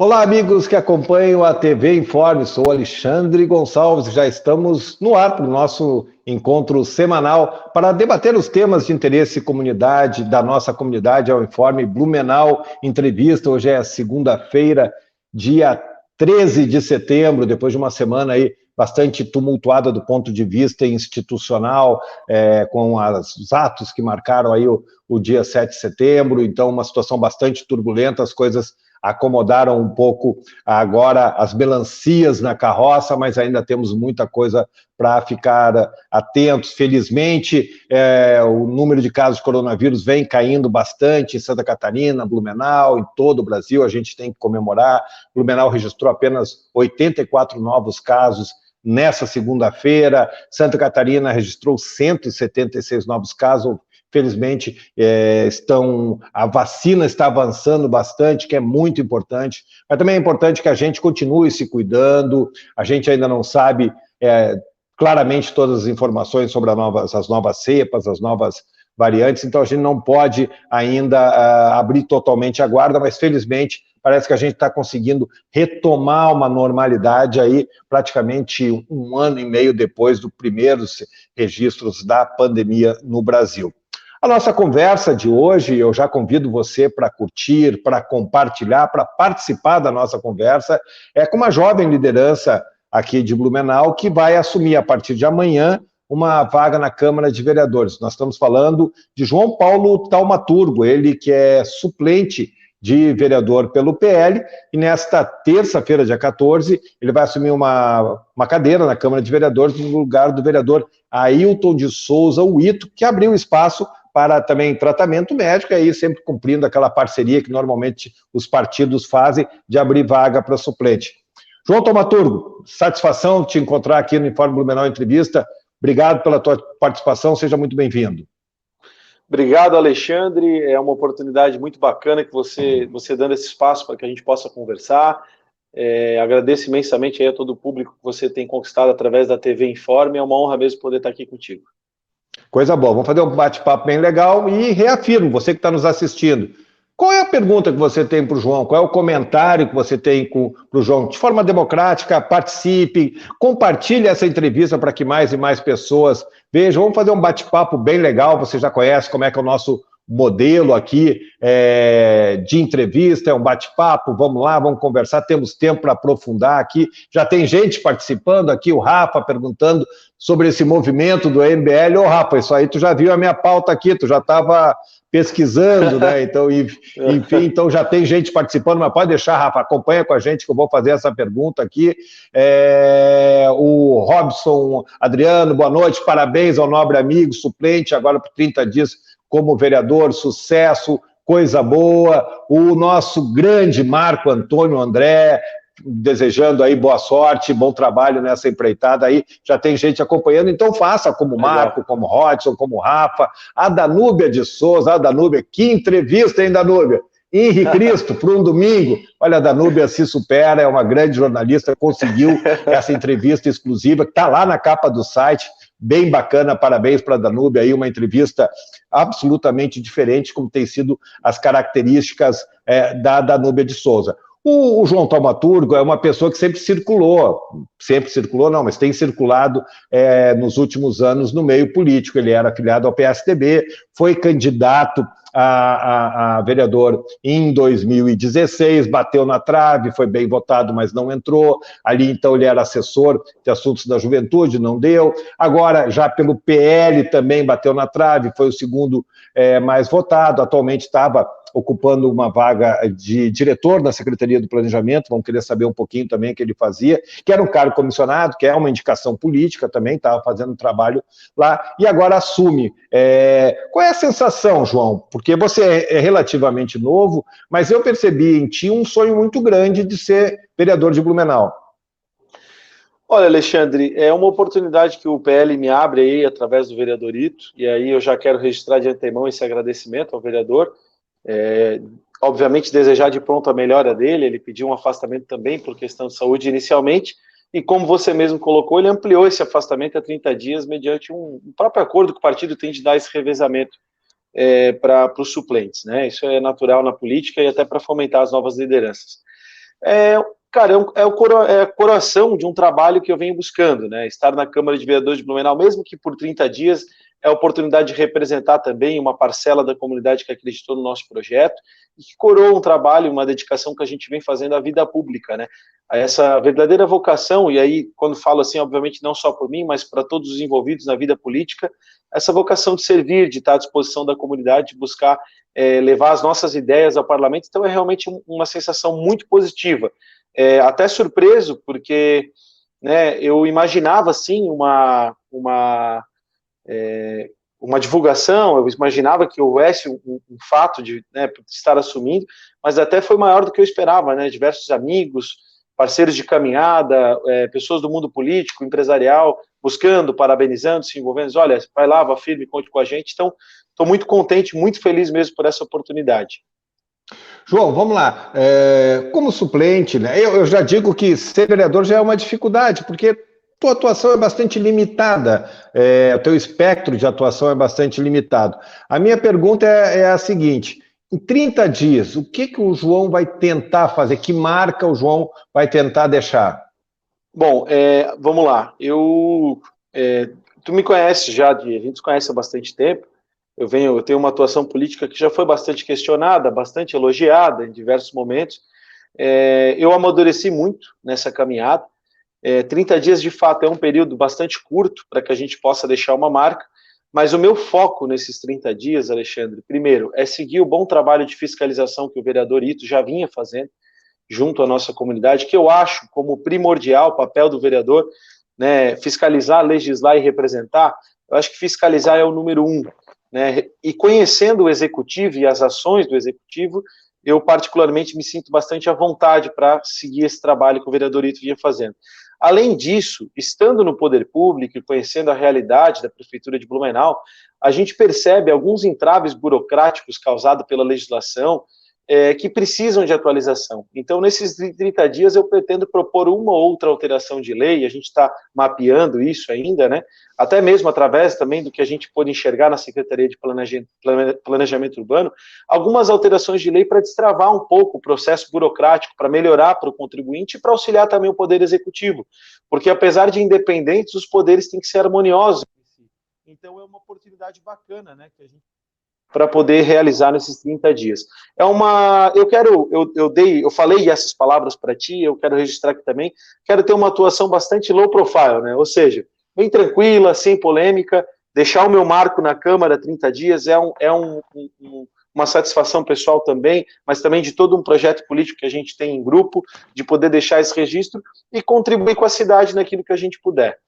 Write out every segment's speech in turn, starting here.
Olá, amigos que acompanham a TV Informe, sou Alexandre Gonçalves, já estamos no ar para o nosso encontro semanal para debater os temas de interesse da nossa comunidade, ao Informe Blumenau Entrevista. Hoje é segunda-feira, dia 13 de setembro, depois de uma semana aí bastante tumultuada do ponto de vista institucional, com os atos que marcaram aí o dia 7 de setembro, então uma situação bastante turbulenta, as coisas acomodaram um pouco agora as melancias na carroça, mas ainda temos muita coisa para ficar atentos. Felizmente, o número de casos de coronavírus vem caindo bastante em Santa Catarina, Blumenau, em todo o Brasil, a gente tem que comemorar. Blumenau registrou apenas 84 novos casos nessa segunda-feira, Santa Catarina registrou 176 novos casos. Felizmente, a vacina está avançando bastante, que é muito importante, mas também é importante que a gente continue se cuidando. A gente ainda não sabe claramente todas as informações sobre as novas cepas, as novas variantes, então a gente não pode ainda abrir totalmente a guarda, mas felizmente parece que a gente está conseguindo retomar uma normalidade aí praticamente um ano e meio depois dos primeiros registros da pandemia no Brasil. A nossa conversa de hoje, eu já convido você para curtir, para compartilhar, para participar da nossa conversa, é com uma jovem liderança aqui de Blumenau que vai assumir a partir de amanhã uma vaga na Câmara de Vereadores. Nós estamos falando de João Paulo Thaumaturgo, ele que é suplente de vereador pelo PL, e nesta terça-feira, dia 14, ele vai assumir uma cadeira na Câmara de Vereadores no lugar do vereador Ailton de Souza, o Ito, que abriu espaço para também tratamento médico, e aí sempre cumprindo aquela parceria que normalmente os partidos fazem de abrir vaga para suplente. João Thaumaturgo, satisfação te encontrar aqui no Informe Blumenau Entrevista. Obrigado pela tua participação, seja muito bem-vindo. Obrigado, Alexandre. É uma oportunidade muito bacana que você dando esse espaço para que a gente possa conversar. Agradeço imensamente aí a todo o público que você tem conquistado através da TV Informe. É uma honra mesmo poder estar aqui contigo. Coisa boa, vamos fazer um bate-papo bem legal e reafirmo, você que está nos assistindo, qual é a pergunta que você tem para o João? Qual é o comentário que você tem para o João? De forma democrática, participe, compartilhe essa entrevista para que mais e mais pessoas vejam. Vamos fazer um bate-papo bem legal, você já conhece como é que é o nosso modelo aqui de entrevista, é um bate-papo, vamos lá, vamos conversar, temos tempo para aprofundar aqui, já tem gente participando aqui, o Rafa perguntando sobre esse movimento do MBL. Ô Rafa, isso aí tu já viu a minha pauta aqui, tu já estava pesquisando, né, então, enfim, então já tem gente participando, mas pode deixar, Rafa, acompanha com a gente que eu vou fazer essa pergunta aqui. O Robson Adriano, boa noite, parabéns ao nobre amigo, suplente, agora por 30 dias como vereador, sucesso, coisa boa. O nosso grande Marco Antônio André, desejando aí boa sorte, bom trabalho nessa empreitada aí, já tem gente acompanhando, então faça como Marco, como Rodson, como Rafa, a Danúbia de Souza, que entrevista, hein, Danúbia? Henri Cristo, para um domingo, olha, a Danúbia se supera, é uma grande jornalista, conseguiu essa entrevista exclusiva, que está lá na capa do site, bem bacana, parabéns para a Danúbia, aí uma entrevista absolutamente diferente, como tem sido as características da Danúbia de Souza. O João Thaumaturgo é uma pessoa que sempre circulou não, mas tem circulado nos últimos anos no meio político. Ele era afiliado ao PSDB, foi candidato a vereador em 2016, bateu na trave, foi bem votado, mas não entrou. Ali, então, ele era assessor de assuntos da juventude, não deu. Agora, já pelo PL também bateu na trave, foi o segundo mais votado. Atualmente estava ocupando uma vaga de diretor na Secretaria do Planejamento, vamos querer saber um pouquinho também o que ele fazia, que era um cargo comissionado, que é uma indicação política também, estava fazendo um trabalho lá, e agora assume. Qual é a sensação, João? Porque você é relativamente novo, mas eu percebi em ti um sonho muito grande de ser vereador de Blumenau. Olha, Alexandre, é uma oportunidade que o PL me abre aí através do vereador Ito, e aí eu já quero registrar de antemão esse agradecimento ao vereador. Obviamente desejar de pronto a melhora dele, ele pediu um afastamento também por questão de saúde inicialmente, e como você mesmo colocou, ele ampliou esse afastamento a 30 dias mediante um próprio acordo que o partido tem de dar esse revezamento para os suplentes, né? Isso é natural na política e até para fomentar as novas lideranças. Cara, é a coroação de um trabalho que eu venho buscando, né? Estar na Câmara de Vereadores de Blumenau, mesmo que por 30 dias, é a oportunidade de representar também uma parcela da comunidade que acreditou no nosso projeto e que coroa um trabalho, uma dedicação que a gente vem fazendo à vida pública, né? A essa verdadeira vocação, e aí, quando falo assim, obviamente não só por mim, mas para todos os envolvidos na vida política, essa vocação de servir, de estar à disposição da comunidade, de buscar levar as nossas ideias ao parlamento, então é realmente uma sensação muito positiva. Até surpreso, porque, né, eu imaginava, assim, uma divulgação, eu imaginava que houvesse um fato de, né, estar assumindo, mas até foi maior do que eu esperava, né, diversos amigos, parceiros de caminhada, pessoas do mundo político, empresarial, buscando, parabenizando, se envolvendo, olha, vai lá, vá firme, conte com a gente, então, estou muito contente, muito feliz mesmo por essa oportunidade. João, vamos lá. Como suplente, né, eu já digo que ser vereador já é uma dificuldade, porque tua atuação é bastante limitada, o teu espectro de atuação é bastante limitado. A minha pergunta é a seguinte: em 30 dias, o que o João vai tentar fazer? Que marca o João vai tentar deixar? Bom, vamos lá. Tu me conhece já, a gente se conhece há bastante tempo. Eu tenho uma atuação política que já foi bastante questionada, bastante elogiada em diversos momentos. Eu amadureci muito nessa caminhada. 30 dias, de fato, é um período bastante curto para que a gente possa deixar uma marca, mas o meu foco nesses 30 dias, Alexandre, primeiro, é seguir o bom trabalho de fiscalização que o vereador Ito já vinha fazendo junto à nossa comunidade, que eu acho como primordial o papel do vereador, né, fiscalizar, legislar e representar. Eu acho que fiscalizar é o número 1, né, e conhecendo o executivo e as ações do executivo, eu particularmente me sinto bastante à vontade para seguir esse trabalho que o vereador Ito vinha fazendo. Além disso, estando no poder público e conhecendo a realidade da Prefeitura de Blumenau, a gente percebe alguns entraves burocráticos causados pela legislação que precisam de atualização. Então, nesses 30 dias, eu pretendo propor uma ou outra alteração de lei, a gente está mapeando isso ainda, né? Até mesmo através também do que a gente pôde enxergar na Secretaria de Planejamento Urbano, algumas alterações de lei para destravar um pouco o processo burocrático, para melhorar para o contribuinte e para auxiliar também o Poder Executivo, porque apesar de independentes, os poderes têm que ser harmoniosos. Então é uma oportunidade bacana, né, que a gente para poder realizar nesses 30 dias. Eu falei essas palavras para ti, eu quero registrar aqui também, quero ter uma atuação bastante low profile, né, ou seja, bem tranquila, sem polêmica, deixar o meu marco na Câmara 30 dias uma satisfação pessoal também, mas também de todo um projeto político que a gente tem em grupo, de poder deixar esse registro e contribuir com a cidade naquilo que a gente puder.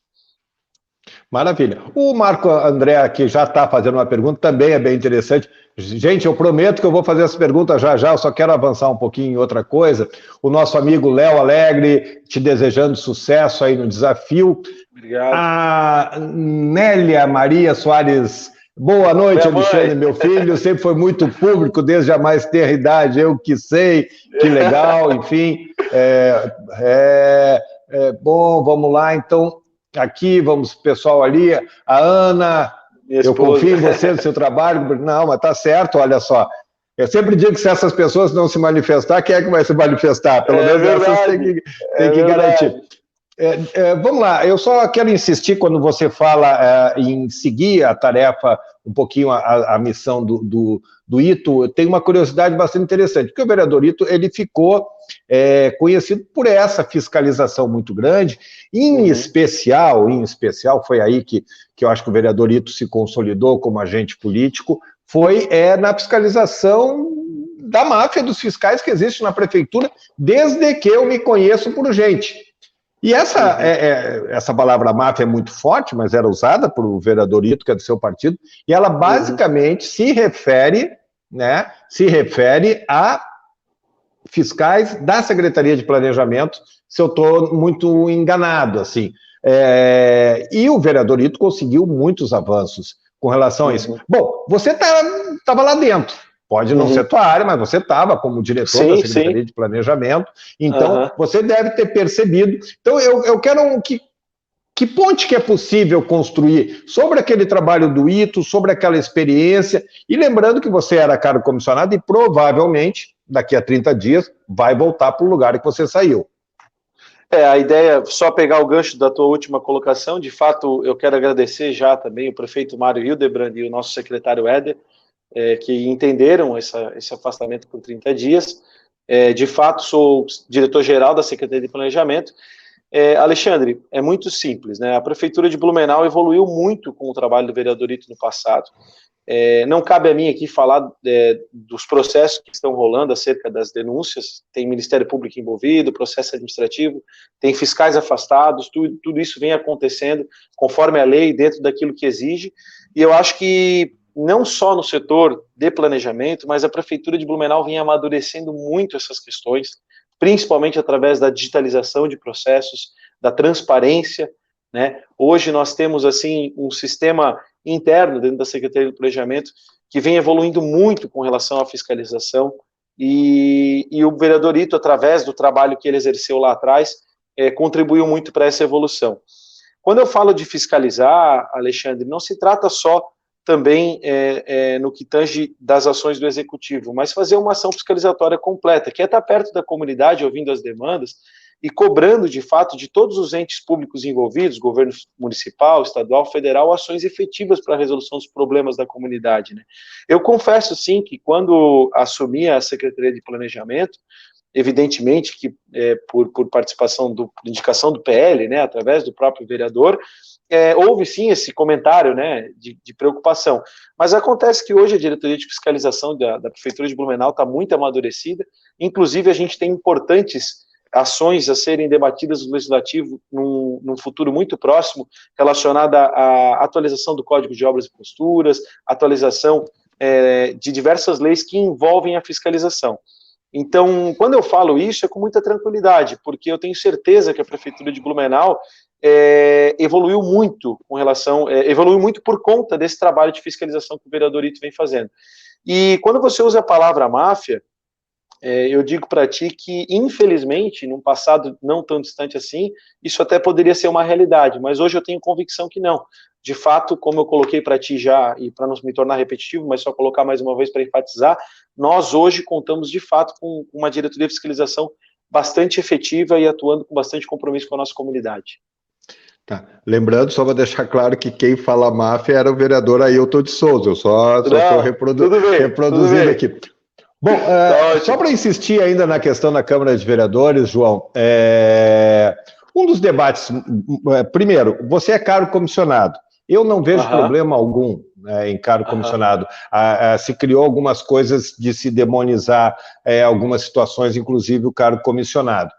Maravilha. O Marco André aqui já está fazendo uma pergunta, também é bem interessante. Gente, eu prometo que eu vou fazer essa pergunta já, eu só quero avançar um pouquinho em outra coisa. O nosso amigo Léo Alegre, te desejando sucesso aí no desafio. Obrigado. A Nélia Maria Soares, boa noite, Alexandre, meu filho, sempre foi muito público, desde a mais tenra idade, eu que sei, que legal, enfim. Bom, vamos lá, então... Aqui, vamos, pessoal ali, a Ana, eu confio em você, no seu trabalho, não, mas tá certo, olha só, eu sempre digo que se essas pessoas não se manifestar, quem é que vai se manifestar? Pelo menos verdade, essas tem que garantir. Vamos lá, eu só quero insistir quando você fala em seguir a tarefa, um pouquinho a missão do Ito, tem uma curiosidade bastante interessante, porque o vereador Ito, ele ficou conhecido por essa fiscalização muito grande, em especial, foi aí que eu acho que o vereador Ito se consolidou como agente político, foi na fiscalização da máfia dos fiscais que existe na prefeitura, desde que eu me conheço por gente. E essa palavra máfia é muito forte, mas era usada por o vereador Ito, que é do seu partido, e ela basicamente se refere a fiscais da Secretaria de Planejamento, se eu estou muito enganado, assim. E o vereador Ito conseguiu muitos avanços com relação a isso. Bom, você estava lá dentro. Pode não ser tua área, mas você estava como diretor da Secretaria de Planejamento, então você deve ter percebido. Então, eu quero que ponte que é possível construir sobre aquele trabalho do Ito, sobre aquela experiência, e lembrando que você era cargo comissionado e provavelmente daqui a 30 dias vai voltar para o lugar que você saiu. A ideia, só pegar o gancho da tua última colocação, de fato, eu quero agradecer já também o prefeito Mário Hildebrand e o nosso secretário Éder, que entenderam esse afastamento por 30 dias. De fato, sou diretor-geral da Secretaria de Planejamento. Alexandre, é muito simples, né? A Prefeitura de Blumenau evoluiu muito com o trabalho do vereador Ito no passado. Não cabe a mim aqui falar dos processos que estão rolando acerca das denúncias, tem Ministério Público envolvido, processo administrativo, tem fiscais afastados, tudo isso vem acontecendo conforme a lei, dentro daquilo que exige, e eu acho que não só no setor de planejamento, mas a Prefeitura de Blumenau vem amadurecendo muito essas questões, principalmente através da digitalização de processos, da transparência, né? Hoje nós temos assim um sistema interno dentro da Secretaria de Planejamento que vem evoluindo muito com relação à fiscalização, e o vereador Ito, através do trabalho que ele exerceu lá atrás, contribuiu muito para essa evolução. Quando eu falo de fiscalizar, Alexandre, não se trata só também no que tange das ações do Executivo, mas fazer uma ação fiscalizatória completa, que é estar perto da comunidade, ouvindo as demandas, e cobrando, de fato, de todos os entes públicos envolvidos, governo municipal, estadual, federal, ações efetivas para a resolução dos problemas da comunidade, né? Eu confesso, sim, que quando assumi a Secretaria de Planejamento, evidentemente que por participação, indicação do PL, né, através do próprio vereador, houve sim esse comentário, né, de preocupação, mas acontece que hoje a diretoria de fiscalização da Prefeitura de Blumenau está muito amadurecida, inclusive a gente tem importantes ações a serem debatidas no Legislativo num futuro muito próximo, relacionada à atualização do Código de Obras e Posturas, atualização de diversas leis que envolvem a fiscalização. Então, quando eu falo isso, é com muita tranquilidade, porque eu tenho certeza que a Prefeitura de Blumenau evoluiu muito evoluiu muito por conta desse trabalho de fiscalização que o vereador Ito vem fazendo. E quando você usa a palavra máfia, eu digo para ti que, infelizmente, num passado não tão distante assim, isso até poderia ser uma realidade, mas hoje eu tenho convicção que não. De fato, como eu coloquei para ti já, e para não me tornar repetitivo, mas só colocar mais uma vez para enfatizar, nós hoje contamos, de fato, com uma diretoria de fiscalização bastante efetiva e atuando com bastante compromisso com a nossa comunidade. Tá. Lembrando, só vou deixar claro que quem fala máfia era o vereador Ailton de Souza, eu só estou reproduzindo aqui. Bom, só para insistir ainda na questão da Câmara de Vereadores, João, um dos debates, primeiro, você é cargo comissionado, eu não vejo problema algum em cargo comissionado, se criou algumas coisas de se demonizar algumas situações, inclusive o cargo comissionado.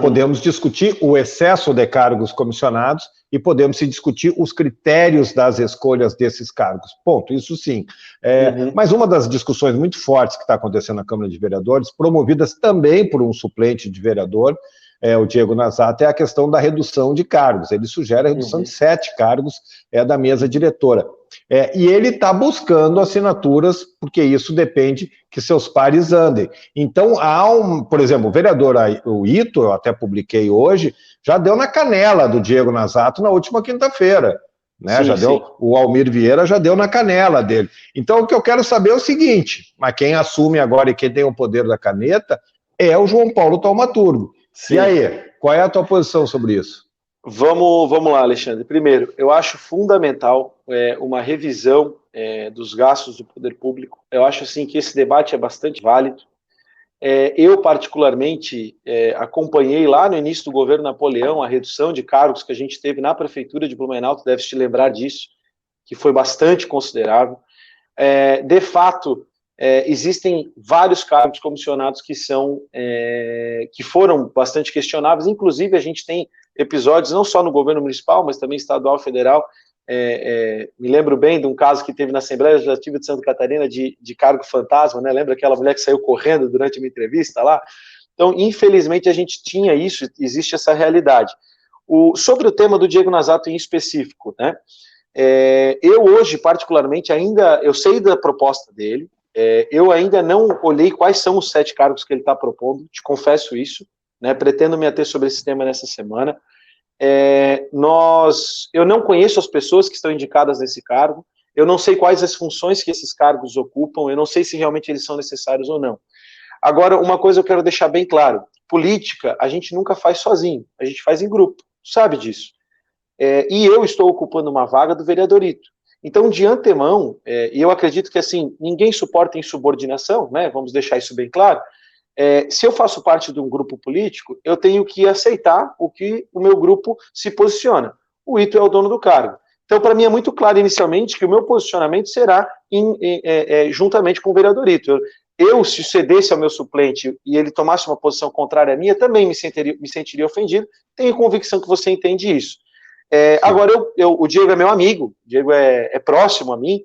Podemos discutir o excesso de cargos comissionados e podemos se discutir os critérios das escolhas desses cargos. Ponto, isso sim. Mas uma das discussões muito fortes que está acontecendo na Câmara de Vereadores, promovidas também por um suplente de vereador, o Diego Nazato, é a questão da redução de cargos. Ele sugere a redução de 7 cargos da mesa diretora. E ele está buscando assinaturas, porque isso depende que seus pares andem. Então, por exemplo, o vereador o Ito, eu até publiquei hoje, já deu na canela do Diego Nazato na última quinta-feira. Né? O Almir Vieira já deu na canela dele. Então, o que eu quero saber é o seguinte, mas quem assume agora e quem tem o poder da caneta é o João Paulo Thaumaturgo. Sim. E aí, qual é a tua posição sobre isso? Vamos lá, Alexandre. Primeiro, eu acho fundamental uma revisão dos gastos do poder público. Eu acho assim que esse debate é bastante válido. Eu, particularmente, acompanhei lá no início do governo Napoleão a redução de cargos que a gente teve na Prefeitura de Blumenau, tu deves te lembrar disso, que foi bastante considerável. De fato, existem vários cargos comissionados que foram bastante questionáveis, inclusive a gente tem episódios, não só no governo municipal, mas também estadual e federal. Me lembro bem de um caso que teve na Assembleia Legislativa de Santa Catarina de cargo fantasma, né? Lembra aquela mulher que saiu correndo durante uma entrevista lá? Então, infelizmente, a gente tinha isso, existe essa realidade. Sobre o tema do Diego Nazato em específico, né? Eu hoje, particularmente, eu sei da proposta dele, eu ainda não olhei quais são os 7 cargos que ele está propondo, te confesso isso, né? Pretendo me ater sobre esse tema nessa semana. Eu não conheço as pessoas que estão indicadas nesse cargo, eu não sei quais as funções que esses cargos ocupam, eu não sei se realmente eles são necessários ou não. Agora, uma coisa eu quero deixar bem claro, política a gente nunca faz sozinho, a gente faz em grupo, sabe disso. E eu estou ocupando uma vaga do vereadorito. Então, de antemão, e eu acredito que, assim, ninguém suporta insubordinação, né, vamos deixar isso bem claro, se eu faço parte de um grupo político, eu tenho que aceitar o que o meu grupo se posiciona. O Ito é o dono do cargo. Então, para mim é muito claro inicialmente que o meu posicionamento será juntamente com o vereador Ito. Se cedesse ao meu suplente e ele tomasse uma posição contrária à minha, também me sentiria ofendido. Tenho convicção que você entende isso. Agora, o Diego é meu amigo, o Diego é próximo a mim.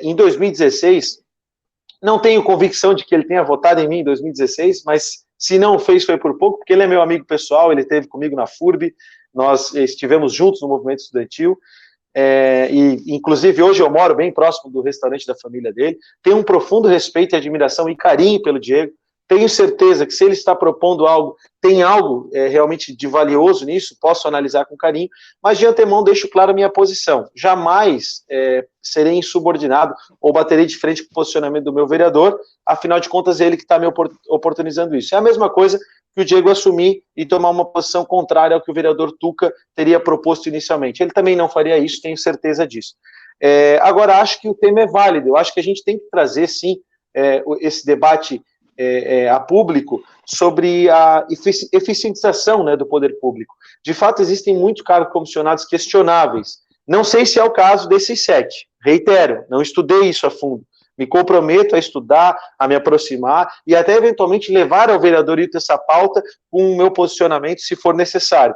Em 2016, não tenho convicção de que ele tenha votado em mim em 2016, mas se não fez foi por pouco, porque ele é meu amigo pessoal, ele esteve comigo na FURB, nós estivemos juntos no movimento estudantil, e inclusive hoje eu moro bem próximo do restaurante da família dele, tenho um profundo respeito, admiração e carinho pelo Diego, tenho certeza que se ele está propondo algo, tem algo realmente de valioso nisso, posso analisar com carinho, mas de antemão deixo claro a minha posição. Jamais serei insubordinado ou baterei de frente com o posicionamento do meu vereador, afinal de contas é ele que está me oportunizando isso. É a mesma coisa que o Diego assumir e tomar uma posição contrária ao que o vereador Tuca teria proposto inicialmente. Ele também não faria isso, tenho certeza disso. Agora, acho que o tema é válido, eu acho que a gente tem que trazer, sim, esse debate a público sobre a eficientização, né, do poder público. De fato, existem muitos cargos comissionados questionáveis. Não sei se é o caso desses 7. Reitero, não estudei isso a fundo. Me comprometo a estudar, a me aproximar e até eventualmente levar ao vereador Ito essa pauta com o meu posicionamento, se for necessário.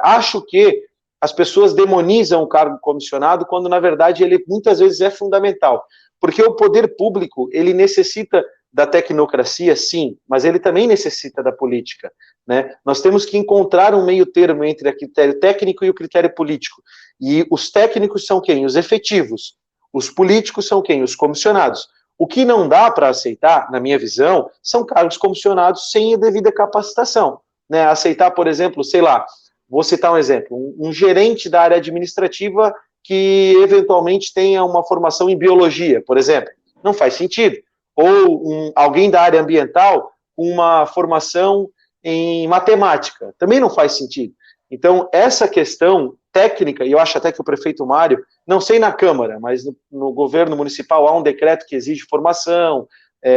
Acho que as pessoas demonizam o cargo comissionado quando, na verdade, ele muitas vezes é fundamental. Porque o poder público, ele necessita da tecnocracia, sim, mas ele também necessita da política, né? Nós temos que encontrar um meio termo entre o critério técnico e o critério político. E os técnicos são quem? Os efetivos. Os políticos são quem? Os comissionados. O que não dá para aceitar, na minha visão, são cargos comissionados sem a devida capacitação, né? Aceitar, por exemplo, sei lá, vou citar um exemplo, um gerente da área administrativa que eventualmente tenha uma formação em biologia, por exemplo, não faz sentido. Ou alguém da área ambiental com uma formação em matemática, também não faz sentido. Então, essa questão técnica, e eu acho até que o prefeito Mário, não sei na Câmara, mas no governo municipal há um decreto que exige formação,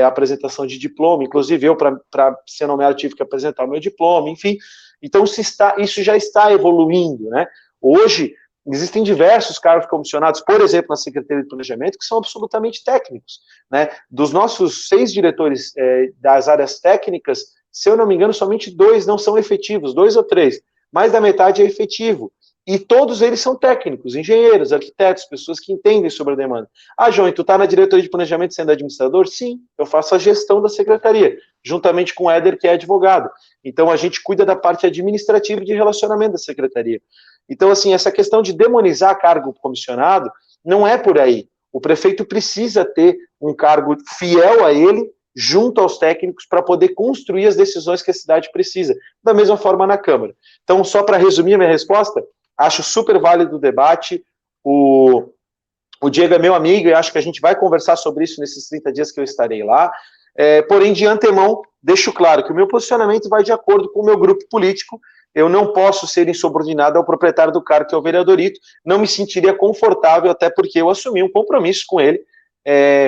apresentação de diploma, inclusive eu, para ser nomeado, tive que apresentar o meu diploma, enfim. Então, isso já está evoluindo, né? Hoje, existem diversos cargos comissionados, por exemplo, na Secretaria de Planejamento, que são absolutamente técnicos, né? Dos nossos 6 diretores das áreas técnicas, se eu não me engano, somente 2 não são efetivos, 2 ou 3, mais da metade é efetivo. E todos eles são técnicos, engenheiros, arquitetos, pessoas que entendem sobre a demanda. João, e tu está na diretoria de planejamento sendo administrador? Sim, eu faço a gestão da secretaria, juntamente com o Éder, que é advogado. Então, a gente cuida da parte administrativa e de relacionamento da secretaria. Então, assim, essa questão de demonizar cargo comissionado não é por aí. O prefeito precisa ter um cargo fiel a ele, junto aos técnicos, para poder construir as decisões que a cidade precisa. Da mesma forma na Câmara. Então, só para resumir a minha resposta, acho super válido o debate. O Diego é meu amigo e acho que a gente vai conversar sobre isso nesses 30 dias que eu estarei lá. Porém, de antemão, deixo claro que o meu posicionamento vai de acordo com o meu grupo político. Eu não posso ser insubordinado ao proprietário do cargo, que é o vereador Ito. Não me sentiria confortável, até porque eu assumi um compromisso com ele,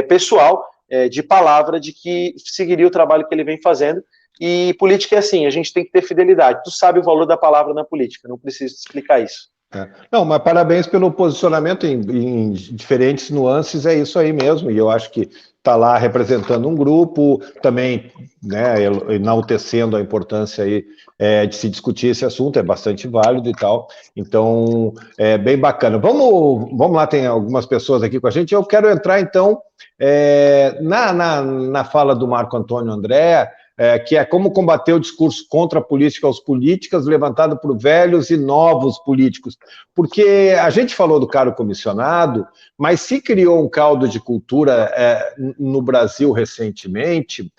pessoal, de palavra, de que seguiria o trabalho que ele vem fazendo. E política é assim, a gente tem que ter fidelidade. Tu sabe o valor da palavra na política, não preciso te explicar isso. Não, mas parabéns pelo posicionamento em diferentes nuances, é isso aí mesmo, e eu acho que está lá representando um grupo, também, né, enaltecendo a importância aí de se discutir esse assunto, é bastante válido e tal, então é bem bacana. Vamos lá, tem algumas pessoas aqui com a gente, eu quero entrar então na fala do Marco Antônio André, que é como combater o discurso contra a política aos políticas, levantado por velhos e novos políticos. Porque a gente falou do cargo comissionado, mas se criou um caldo de cultura no Brasil recentemente,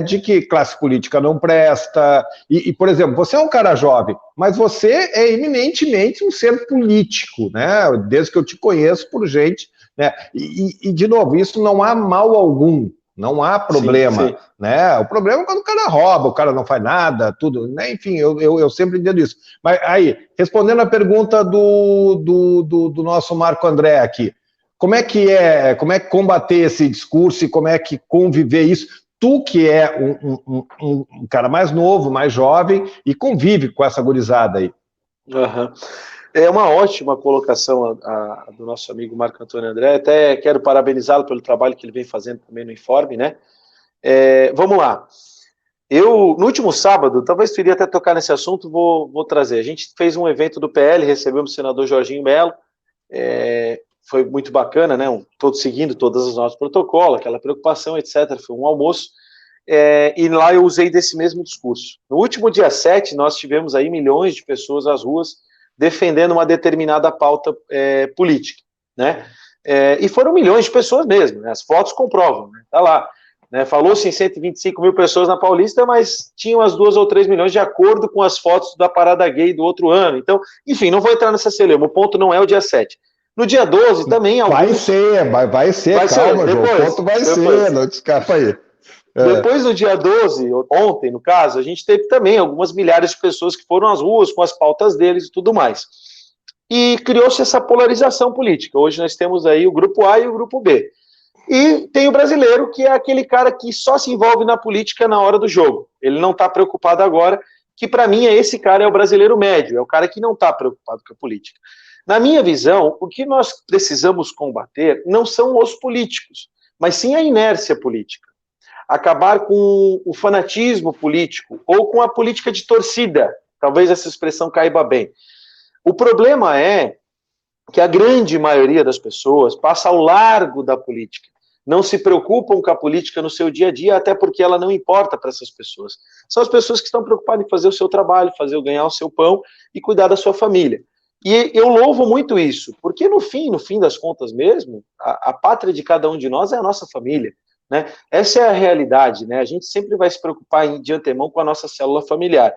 de que classe política não presta. E, por exemplo, você é um cara jovem, mas você é eminentemente um ser político, né? Desde que eu te conheço por gente, né? E de novo, isso não há mal algum, Não há problema, sim. né? O problema é quando o cara rouba, o cara não faz nada, tudo, né? Enfim, eu sempre entendo isso. Mas aí, respondendo a pergunta do nosso Marco André aqui, como é que combater esse discurso e como é que conviver isso? Tu que é um cara mais novo, mais jovem e convive com essa gurizada aí. Uhum. É uma ótima colocação do nosso amigo Marco Antônio André. Até quero parabenizá-lo pelo trabalho que ele vem fazendo também no Informe, né? Vamos lá. No último sábado, talvez tu iria até tocar nesse assunto, vou trazer. A gente fez um evento do PL, recebemos o senador Jorginho Melo, foi muito bacana, né? Todos seguindo todos os nossos protocolos, aquela preocupação, etc. Foi um almoço. E lá eu usei desse mesmo discurso. No último dia 7, nós tivemos aí milhões de pessoas às ruas defendendo uma determinada pauta política, né? E foram milhões de pessoas mesmo, né? As fotos comprovam, né? Tá lá. Né? Falou-se em 125 mil pessoas na Paulista, mas tinham as 2 ou 3 milhões de acordo com as fotos da parada gay do outro ano. Então, enfim, não vou entrar nessa celeuma, o ponto não é o dia 7. No dia 12 também alguns... Vai ser, calma, João, o ponto vai ser, não te escapa aí. Depois, no dia 12, ontem, no caso, a gente teve também algumas milhares de pessoas que foram às ruas com as pautas deles e tudo mais. E criou-se essa polarização política. Hoje nós temos aí o grupo A e o grupo B. E tem o brasileiro, que é aquele cara que só se envolve na política na hora do jogo. Ele não está preocupado agora, que para mim esse cara é o brasileiro médio, é o cara que não está preocupado com a política. Na minha visão, o que nós precisamos combater não são os políticos, mas sim a inércia política. Acabar com o fanatismo político ou com a política de torcida. Talvez essa expressão caiba bem. O problema é que a grande maioria das pessoas passa ao largo da política. Não se preocupam com a política no seu dia a dia, até porque ela não importa para essas pessoas. São as pessoas que estão preocupadas em fazer o seu trabalho, ganhar o seu pão e cuidar da sua família. E eu louvo muito isso, porque no fim das contas mesmo, a pátria de cada um de nós é a nossa família. Né? Essa é a realidade, né? A gente sempre vai se preocupar de antemão com a nossa célula familiar.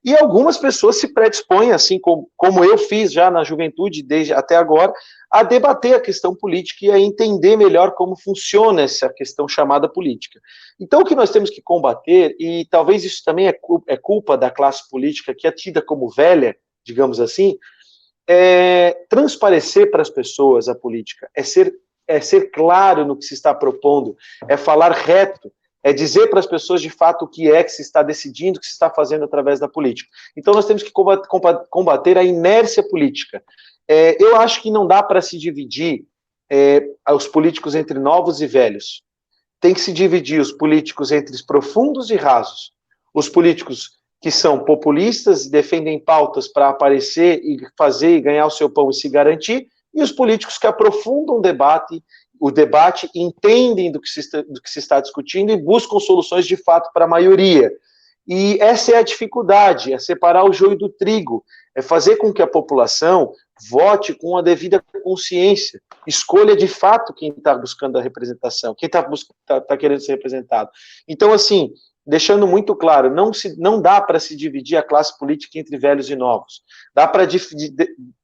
E algumas pessoas se predispõem, assim como eu fiz já na juventude, desde até agora, a debater a questão política e a entender melhor como funciona essa questão chamada política. Então, o que nós temos que combater, e talvez isso também é culpa da classe política, que é tida como velha, digamos assim, é transparecer para as pessoas a política, é ser claro no que se está propondo, é falar reto, é dizer para as pessoas de fato o que se está decidindo, o que se está fazendo através da política. Então nós temos que combater a inércia política. Eu acho que não dá para se dividir os políticos entre novos e velhos. Tem que se dividir os políticos entre os profundos e rasos. Os políticos que são populistas e defendem pautas para aparecer e fazer e ganhar o seu pão e se garantir, e os políticos que aprofundam o debate, entendem do que se está discutindo e buscam soluções de fato para a maioria. E essa é a dificuldade, é separar o joio do trigo, é fazer com que a população vote com a devida consciência, escolha de fato quem está buscando a representação, quem está querendo ser representado. Então, assim, deixando muito claro, não dá para se dividir a classe política entre velhos e novos.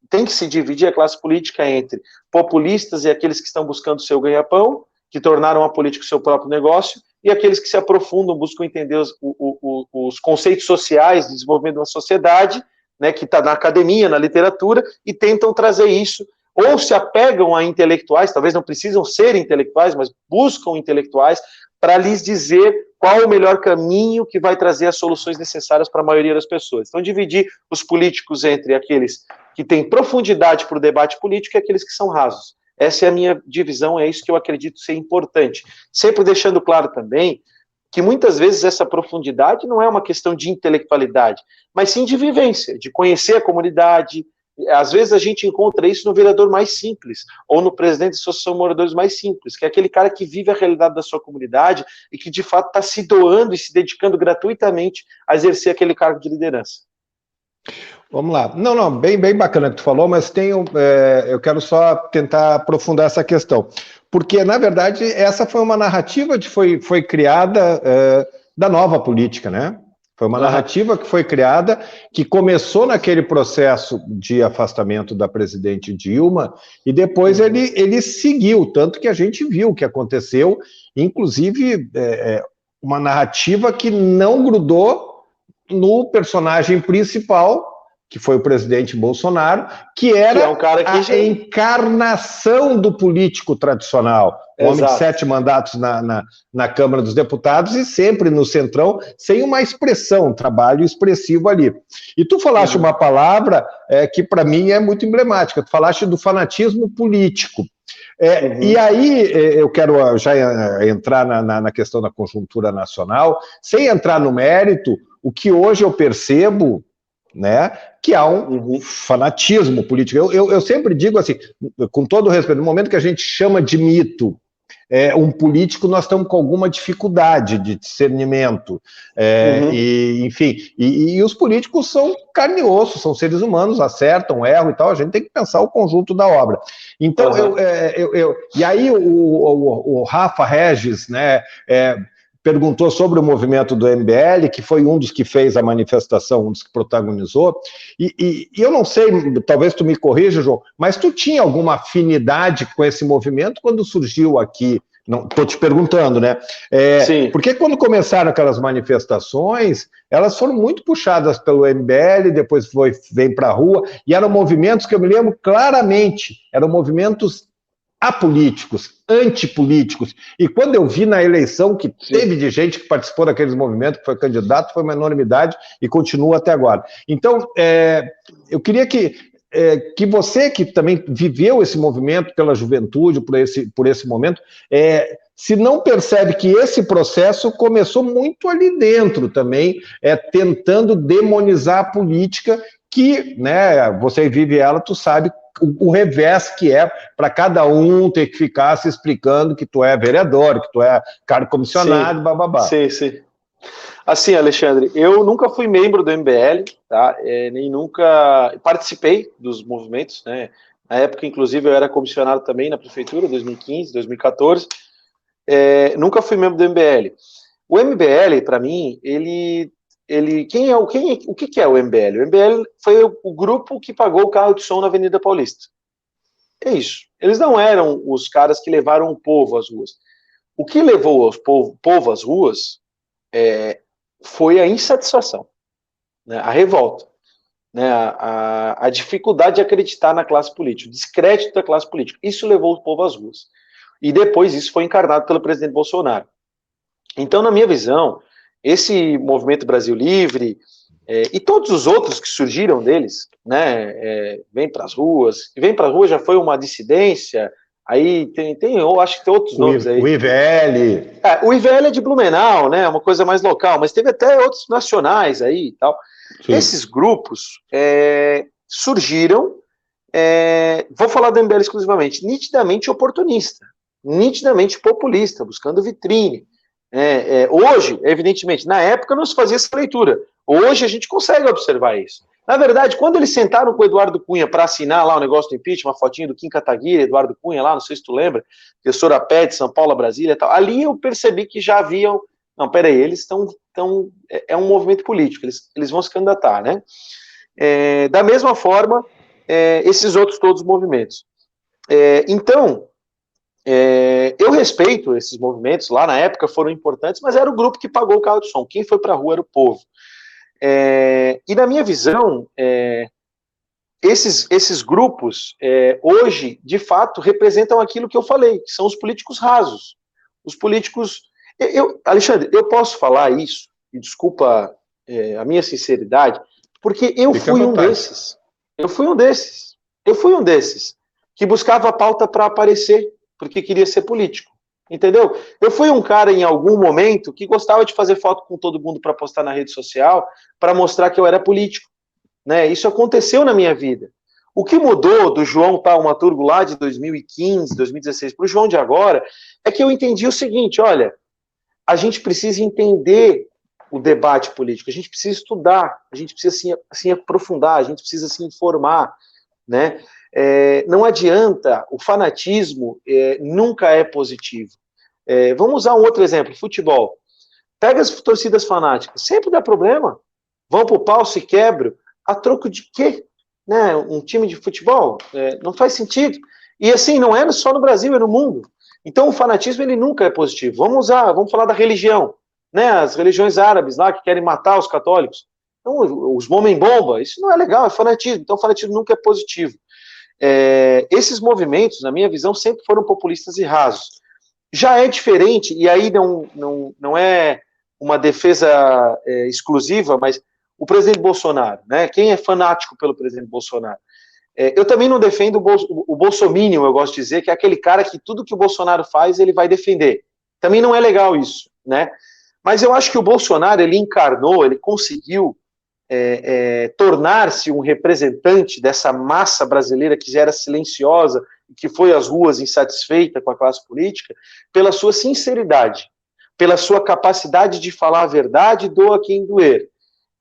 Tem que se dividir a classe política entre populistas e aqueles que estão buscando o seu ganha-pão, que tornaram a política o seu próprio negócio, e aqueles que se aprofundam, buscam entender os conceitos sociais de desenvolvimento de uma sociedade, né, que está na academia, na literatura, e tentam trazer isso, ou se apegam a intelectuais, talvez não precisam ser intelectuais, mas buscam intelectuais para lhes dizer qual o melhor caminho que vai trazer as soluções necessárias para a maioria das pessoas. Então, dividir os políticos entre aqueles que têm profundidade para o debate político e aqueles que são rasos. Essa é a minha divisão, é isso que eu acredito ser importante. Sempre deixando claro também que muitas vezes essa profundidade não é uma questão de intelectualidade, mas sim de vivência, de conhecer a comunidade. Às vezes a gente encontra isso no vereador mais simples, ou no presidente de associação de moradores mais simples, que é aquele cara que vive a realidade da sua comunidade e que de fato está se doando e se dedicando gratuitamente a exercer aquele cargo de liderança. Vamos lá. Não, bem bacana que tu falou, mas eu quero só tentar aprofundar essa questão. Porque, na verdade, essa foi uma narrativa que foi criada da nova política, né? Foi uma narrativa que foi criada, que começou naquele processo de afastamento da presidente Dilma, e depois ele seguiu, tanto que a gente viu o que aconteceu, inclusive uma narrativa que não grudou no personagem principal, que foi o presidente Bolsonaro, que era um cara que a encarnação do político tradicional, o homem de 7 mandatos na Câmara dos Deputados e sempre no Centrão, sem uma expressão, um trabalho expressivo ali. E tu falaste uma palavra que para mim é muito emblemática, tu falaste do fanatismo político. E aí eu quero já entrar na questão da conjuntura nacional, sem entrar no mérito, o que hoje eu percebo, né, que há um fanatismo político. Eu sempre digo assim, com todo o respeito, no momento que a gente chama de mito um político, nós estamos com alguma dificuldade de discernimento. E, enfim, e os políticos são carne e osso, são seres humanos, acertam, erram e tal, a gente tem que pensar o conjunto da obra. Então, e aí o Rafa Regis, né, perguntou sobre o movimento do MBL, que foi um dos que fez a manifestação, um dos que protagonizou, e eu não sei, talvez tu me corrija, João, mas tu tinha alguma afinidade com esse movimento quando surgiu aqui? Não, estou te perguntando, né? Sim. Porque quando começaram aquelas manifestações, elas foram muito puxadas pelo MBL, depois vem para a rua, e eram movimentos que eu me lembro claramente, eram movimentos apolíticos, antipolíticos, e quando eu vi na eleição que teve de gente que participou daqueles movimentos, que foi candidato, foi uma enormidade e continua até agora. Então, eu queria que você, que também viveu esse movimento pela juventude, por esse momento, se não percebe que esse processo começou muito ali dentro também, tentando demonizar a política, que, né, você vive ela, tu sabe o revés que é para cada um ter que ficar se explicando que tu é vereador, que tu é cargo comissionado, bababá. Sim. Assim, Alexandre, eu nunca fui membro do MBL, tá? Nem nunca participei dos movimentos, né? Na época, inclusive, eu era comissionado também na prefeitura, 2015, 2014. Nunca fui membro do MBL. O MBL, para mim, o que é o MBL? O MBL foi o grupo que pagou o carro de som na Avenida Paulista. É isso. Eles não eram os caras que levaram o povo às ruas. O que levou o povo às ruas foi a insatisfação, né, a revolta, né, a dificuldade de acreditar na classe política, o descrédito da classe política. Isso levou o povo às ruas. E depois isso foi encarnado pelo presidente Bolsonaro. Então, na minha visão, esse movimento Brasil Livre e todos os outros que surgiram deles, né, vem para as ruas, e vem para as ruas já foi uma dissidência, aí eu acho que tem outros nomes aí. O IVL. O IVL é de Blumenau, né, uma coisa mais local, mas teve até outros nacionais aí e tal. Sim. Esses grupos surgiram, vou falar do MBL exclusivamente, nitidamente oportunista, nitidamente populista, buscando vitrine. Hoje, evidentemente, na época não se fazia essa leitura. Hoje a gente consegue observar isso. Na verdade, quando eles sentaram com o Eduardo Cunha para assinar lá o negócio do impeachment, uma fotinha do Kim Kataguiri, Eduardo Cunha lá, não sei se tu lembra, professora Pet, São Paulo, Brasília e tal, ali eu percebi que já haviam, não, peraí, eles estão, é um movimento político, eles vão se candidatar, né? Da mesma forma, esses outros todos os movimentos. Então, eu respeito esses movimentos, lá na época foram importantes, mas era o grupo que pagou o carro de som, quem foi para a rua era o povo. E na minha visão, esses grupos, hoje, de fato, representam aquilo que eu falei, que são os políticos rasos. Os políticos... Alexandre, eu posso falar isso, e desculpa a minha sinceridade, porque eu fui um desses. Eu fui um desses que buscava a pauta para aparecer, porque queria ser político. Entendeu? Eu fui um cara, em algum momento, que gostava de fazer foto com todo mundo para postar na rede social, para mostrar que eu era político. Né? Isso aconteceu na minha vida. O que mudou do João Taumaturgo lá de 2015, 2016 para o João de agora, é que eu entendi o seguinte, olha, a gente precisa entender o debate político, a gente precisa estudar, a gente precisa se aprofundar, a gente precisa se informar, né? Não adianta, o fanatismo nunca é positivo. Vamos usar um outro exemplo, futebol. Pega as torcidas fanáticas, sempre dá problema. Vão pro pau, se quebram. A troco de quê? Né? Um time de futebol? Não faz sentido. E assim, não é só no Brasil, é no mundo. Então o fanatismo ele nunca é positivo. Vamos falar da religião. Né? As religiões árabes lá que querem matar os católicos. Então, os homem-bomba, isso não é legal, é fanatismo. Então o fanatismo nunca é positivo. Esses movimentos, na minha visão, sempre foram populistas e rasos. Já é diferente, e aí não é uma defesa exclusiva, mas o presidente Bolsonaro, né? Quem é fanático pelo presidente Bolsonaro? Eu também não defendo o bolsominion, eu gosto de dizer, que é aquele cara que tudo que o Bolsonaro faz, ele vai defender. Também não é legal isso, né? Mas eu acho que o Bolsonaro, ele encarnou, ele conseguiu tornar-se um representante dessa massa brasileira que já era silenciosa, que foi às ruas insatisfeita com a classe política, pela sua sinceridade, pela sua capacidade de falar a verdade, doa quem doer.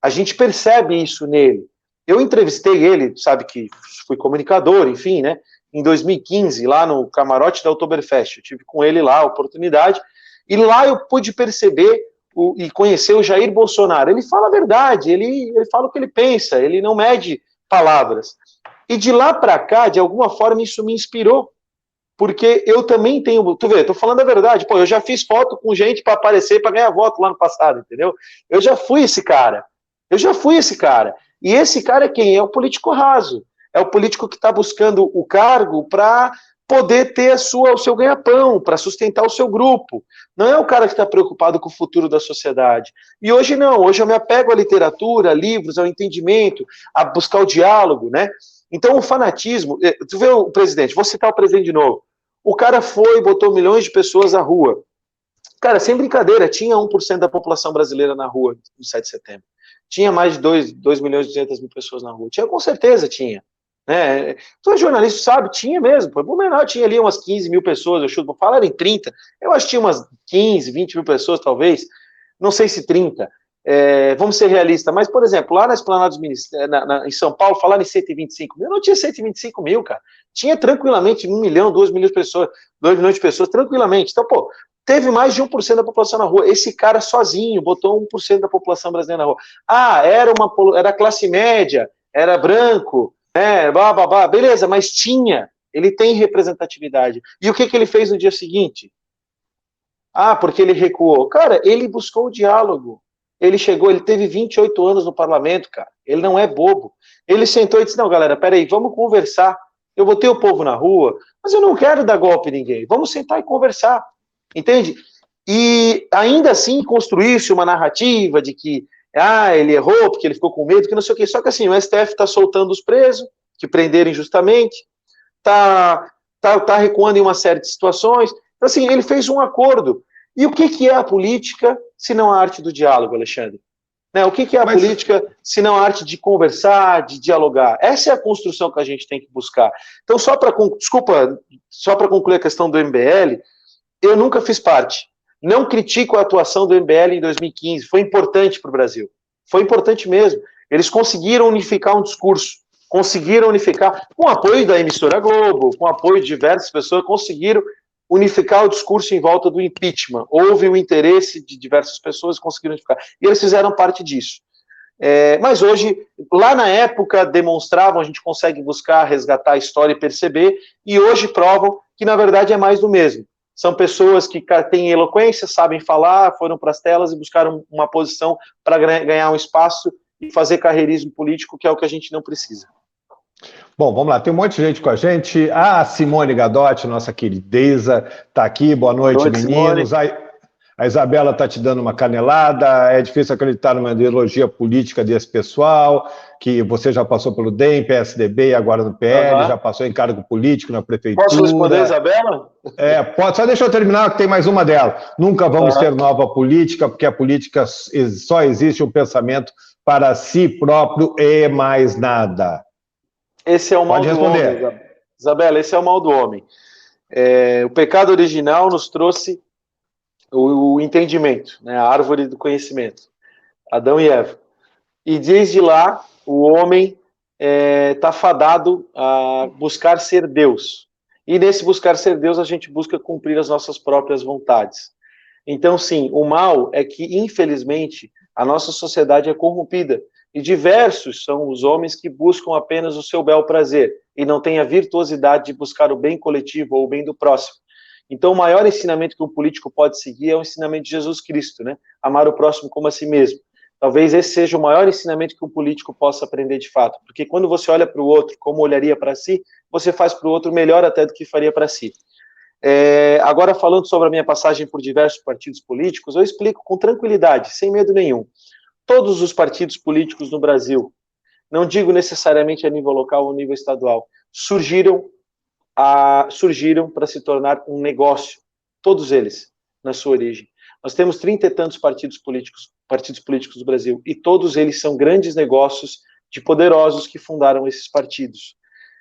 A gente percebe isso nele. Eu entrevistei ele, sabe que fui comunicador, enfim, né? Em 2015, lá no camarote da Oktoberfest, eu tive com ele lá a oportunidade, e lá eu pude perceber e conhecer o Jair Bolsonaro. Ele fala a verdade, ele fala o que ele pensa, ele não mede palavras. E de lá para cá, de alguma forma, isso me inspirou, porque eu também tenho, tu vê, tô falando a verdade, pô, eu já fiz foto com gente para aparecer, para ganhar voto lá no passado, entendeu? Eu já fui esse cara. E esse cara é quem? É o político raso. É o político que está buscando o cargo para poder ter o seu ganha-pão, para sustentar o seu grupo. Não é o cara que está preocupado com o futuro da sociedade. E hoje não, hoje eu me apego à literatura, a livros, ao entendimento, a buscar o diálogo, né? Então o fanatismo, tu vê o presidente, vou citar o presidente de novo, o cara foi e botou milhões de pessoas na rua. Cara, sem brincadeira, tinha 1% da população brasileira na rua no 7 de setembro. Tinha mais de 2 milhões e 200 mil pessoas na rua. Tinha, com certeza tinha. Né? Todo jornalista sabe, tinha mesmo. Por menor, tinha ali umas 15 mil pessoas, eu chuto, falaram em 30. Eu acho que tinha umas 15, 20 mil pessoas, talvez. Não sei se 30. Vamos ser realistas, mas, por exemplo, lá na Esplanada dos Ministérios, em São Paulo, falaram em 125 mil. Não tinha 125 mil, cara. Tinha tranquilamente 1 milhão, 2 milhões de pessoas, 2 milhões de pessoas, tranquilamente. Então, pô, teve mais de 1% da população na rua. Esse cara sozinho botou 1% da população brasileira na rua. Era classe média, era branco, beleza, mas ele tem representatividade. E o que ele fez no dia seguinte? Porque ele recuou. Cara, ele buscou o diálogo. Ele teve 28 anos no parlamento, cara. Ele não é bobo. Ele sentou e disse, não, galera, peraí, vamos conversar. Eu botei o povo na rua, mas eu não quero dar golpe em ninguém. Vamos sentar e conversar. Entende? E ainda assim construir-se uma narrativa de que ele errou porque ele ficou com medo, que não sei o quê. Só que assim, o STF está soltando os presos, que prenderam injustamente, está recuando em uma série de situações. Então, assim, ele fez um acordo. E o que é a política, se não a arte do diálogo, Alexandre? Né? O que é a política, se não a arte de conversar, de dialogar? Essa é a construção que a gente tem que buscar. Então, só para concluir a questão do MBL, eu nunca fiz parte. Não critico a atuação do MBL em 2015. Foi importante para o Brasil. Foi importante mesmo. Eles conseguiram unificar um discurso. Conseguiram unificar, com o apoio da emissora Globo, com o apoio de diversas pessoas, conseguiram unificar o discurso em volta do impeachment. Houve o interesse de diversas pessoas e conseguiram unificar. E eles fizeram parte disso. Mas hoje, lá na época, demonstravam, a gente consegue buscar, resgatar a história e perceber, e hoje provam que, na verdade, é mais do mesmo. São pessoas que têm eloquência, sabem falar, foram para as telas e buscaram uma posição para ganhar um espaço e fazer carreirismo político, que é o que a gente não precisa. Bom, vamos lá, tem um monte de gente com a gente. A Simone Gadotti, nossa querideza, está aqui. Boa noite, meninos. A Isabela está te dando uma canelada. É difícil acreditar numa ideologia política desse pessoal, que você já passou pelo DEM, PSDB e agora no PL, já passou em cargo político na prefeitura. Posso responder, Isabela? Pode, só deixa eu terminar, que tem mais uma dela. Nunca vamos ter nova política, porque a política só existe um pensamento para si próprio e mais nada. Esse é o mal do homem, Isabela, esse é o mal do homem. O pecado original nos trouxe o entendimento, né, a árvore do conhecimento, Adão e Eva. E desde lá, o homem está fadado a buscar ser Deus. E nesse buscar ser Deus, a gente busca cumprir as nossas próprias vontades. Então, sim, o mal é que, infelizmente, a nossa sociedade é corrompida. E diversos são os homens que buscam apenas o seu bel prazer e não têm a virtuosidade de buscar o bem coletivo ou o bem do próximo. Então, o maior ensinamento que um político pode seguir é o ensinamento de Jesus Cristo, né? Amar o próximo como a si mesmo. Talvez esse seja o maior ensinamento que um político possa aprender de fato, porque quando você olha para o outro como olharia para si, você faz para o outro melhor até do que faria para si. Agora, falando sobre a minha passagem por diversos partidos políticos, eu explico com tranquilidade, sem medo nenhum. Todos os partidos políticos no Brasil, não digo necessariamente a nível local ou nível estadual, surgiram para se tornar um negócio, todos eles, na sua origem. Nós temos 30 e tantos partidos políticos do Brasil, e todos eles são grandes negócios de poderosos que fundaram esses partidos.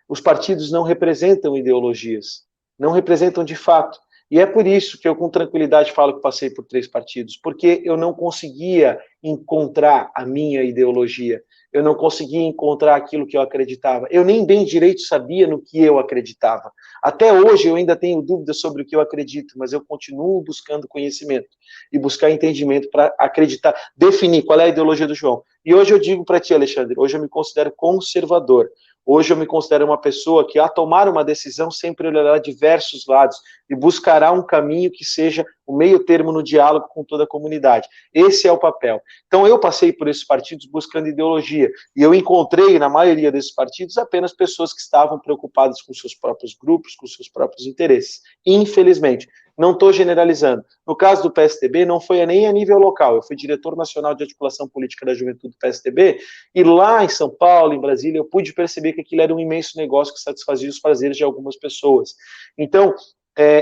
Os partidos não representam ideologias, não representam de fato. E é por isso que eu, com tranquilidade, falo que passei por 3 partidos, porque eu não conseguia encontrar a minha ideologia, eu não conseguia encontrar aquilo que eu acreditava. Eu nem bem direito sabia no que eu acreditava. Até hoje eu ainda tenho dúvidas sobre o que eu acredito, mas eu continuo buscando conhecimento e buscar entendimento para acreditar, definir qual é a ideologia do João. E hoje eu digo para ti, Alexandre, hoje eu me considero conservador. Hoje eu me considero uma pessoa que, a tomar uma decisão, sempre olhará diversos lados e buscará um caminho que seja o meio termo no diálogo com toda a comunidade. Esse é o papel. Então, eu passei por esses partidos buscando ideologia, e eu encontrei, na maioria desses partidos, apenas pessoas que estavam preocupadas com seus próprios grupos, com seus próprios interesses. Infelizmente. Não estou generalizando. No caso do PSDB, não foi nem a nível local. Eu fui diretor nacional de articulação política da juventude do PSDB, e lá em São Paulo, em Brasília, eu pude perceber que aquilo era um imenso negócio que satisfazia os prazeres de algumas pessoas. Então,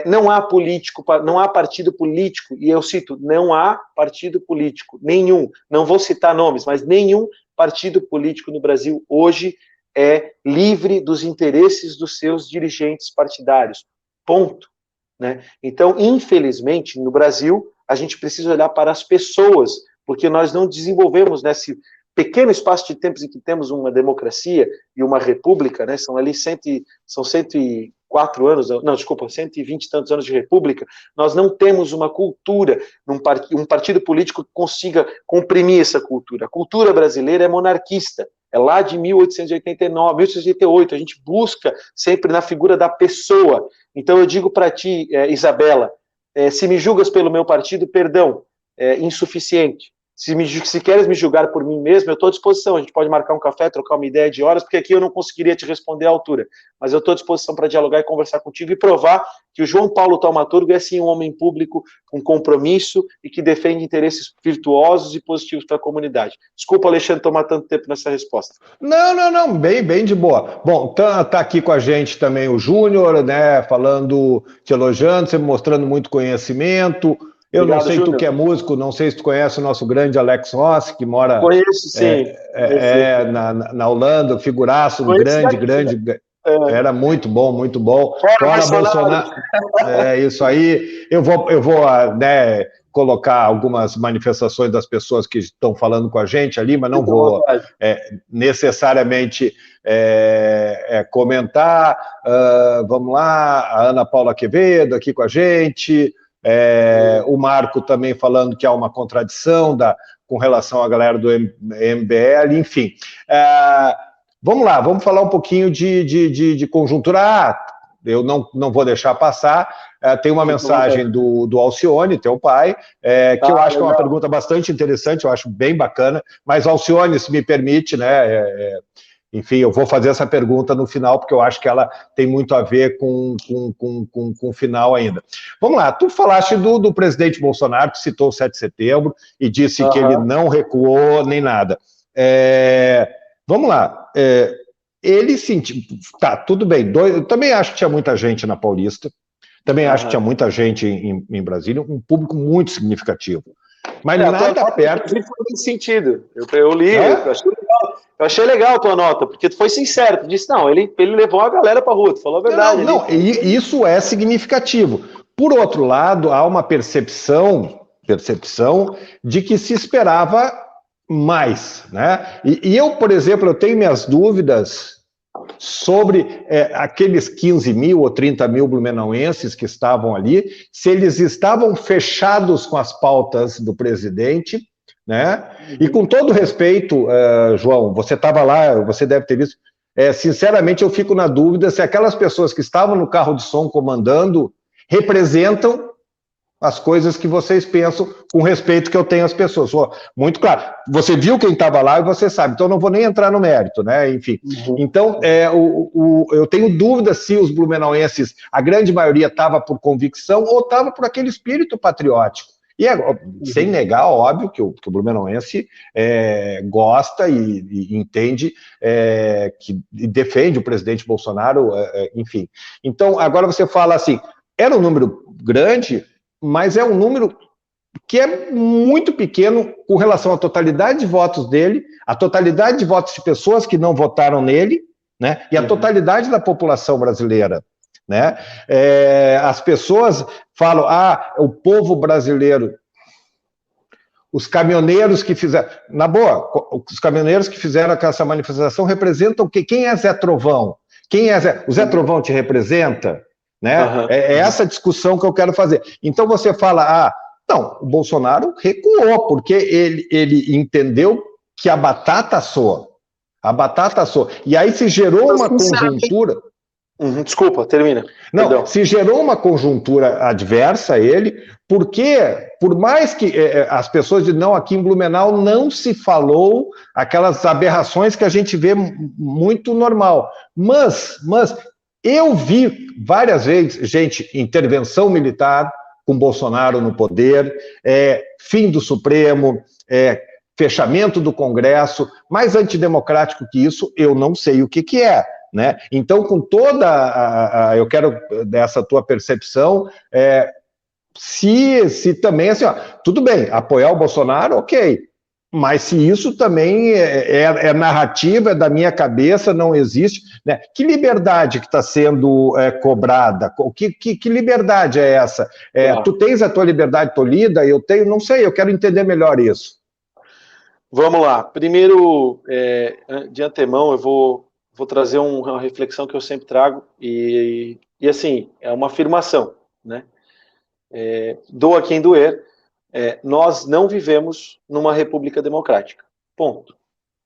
não há partido político, e eu cito, não há partido político, nenhum, não vou citar nomes, mas nenhum partido político no Brasil hoje é livre dos interesses dos seus dirigentes partidários. Ponto. Né? Então, infelizmente, no Brasil, a gente precisa olhar para as pessoas, porque nós não desenvolvemos nesse pequeno espaço de tempos em que temos uma democracia e uma república, né? São ali 104 anos, não, desculpa, 120 e tantos anos de república, nós não temos uma cultura, um partido político que consiga comprimir essa cultura. A cultura brasileira é monarquista, é lá de 1889, 1888, a gente busca sempre na figura da pessoa. Então eu digo para ti, Isabela, se me julgas pelo meu partido, perdão, insuficiente. Se queres me julgar por mim mesmo, eu estou à disposição. A gente pode marcar um café, trocar uma ideia de horas, porque aqui eu não conseguiria te responder à altura. Mas eu estou à disposição para dialogar e conversar contigo e provar que o João Paulo Thaumaturgo é, sim, um homem público com compromisso e que defende interesses virtuosos e positivos para a comunidade. Desculpa, Alexandre, tomar tanto tempo nessa resposta. Não, bem de boa. Bom, tá aqui com a gente também o Júnior, né, falando, te elogiando, sempre mostrando muito conhecimento. Eu Obrigado, não sei, Júnior. Tu que é músico, não sei se tu conhece o nosso grande Alex Rossi, que mora... Conheço, sim. Na Holanda, figuraço, grande... Era muito bom. Fora Bolsonaro. Isso aí. Eu vou né, colocar algumas manifestações das pessoas que estão falando com a gente ali, mas não vou necessariamente comentar. Vamos lá, a Ana Paula Quevedo aqui com a gente... o Marco também falando que há uma contradição com relação à galera do MBL, enfim. Vamos lá, vamos falar um pouquinho de conjuntura. Eu não vou deixar passar. Tem uma mensagem do Alcione, teu pai, que eu acho que é uma pergunta bastante interessante, eu acho bem bacana, mas Alcione, se me permite, né... Enfim, eu vou fazer essa pergunta no final, porque eu acho que ela tem muito a ver com o final ainda. Vamos lá, tu falaste do presidente Bolsonaro, que citou o 7 de setembro, e disse que ele não recuou nem nada. Vamos lá, ele sentiu... Tá, tudo bem, eu também acho que tinha muita gente na Paulista, também acho que tinha muita gente em Brasília, um público muito significativo. Mas nada perto... Foi nesse sentido, eu li, eu achei legal a tua nota, porque tu foi sincero, tu disse, não, ele levou a galera pra rua, tu falou a verdade. Isso é significativo. Por outro lado, há uma percepção de que se esperava mais, né? E eu, por exemplo, eu tenho minhas dúvidas, sobre aqueles 15 mil ou 30 mil blumenauenses que estavam ali, se eles estavam fechados com as pautas do presidente, né? E com todo respeito, João, você estava lá, você deve ter visto, sinceramente eu fico na dúvida se aquelas pessoas que estavam no carro de som comandando representam as coisas que vocês pensam, com respeito que eu tenho às pessoas. Muito claro, você viu quem estava lá e você sabe, então não vou nem entrar no mérito, né? Enfim. Então, eu tenho dúvida se os blumenauenses, a grande maioria estava por convicção ou estava por aquele espírito patriótico. E sem negar, óbvio, que o blumenauense gosta e entende e defende o presidente Bolsonaro, enfim. Então, agora você fala assim, era um número grande, mas é um número que é muito pequeno com relação à totalidade de votos dele, a totalidade de votos de pessoas que não votaram nele, né, e a totalidade da população brasileira, né? As pessoas falam, o povo brasileiro, os caminhoneiros que fizeram, na boa, os caminhoneiros que fizeram essa manifestação representam o quê? Quem é Zé Trovão? O Zé Trovão te representa? Né? É essa discussão que eu quero fazer. Então você fala, não, o Bolsonaro recuou, porque ele entendeu que a batata assou. E aí se gerou uma conjuntura... Desculpa, termina. Não, Perdão. Se gerou uma conjuntura adversa a ele, porque, por mais que as pessoas dizem, não, aqui em Blumenau não se falou aquelas aberrações que a gente vê muito normal. Mas eu vi várias vezes, gente, intervenção militar com Bolsonaro no poder, fim do Supremo, fechamento do Congresso, mais antidemocrático que isso, eu não sei o que é. Né? Então, com toda eu quero dessa tua percepção, se também, assim, tudo bem, apoiar o Bolsonaro, ok, mas se isso também é narrativa, é da minha cabeça, não existe, né? Que liberdade que está sendo cobrada? Que liberdade é essa? Tu tens a tua liberdade tolhida, eu tenho, não sei, eu quero entender melhor isso. Vamos lá. Primeiro, de antemão, eu vou trazer uma reflexão que eu sempre trago, e assim, é uma afirmação, né? Doa quem doer, nós não vivemos numa república democrática. Ponto.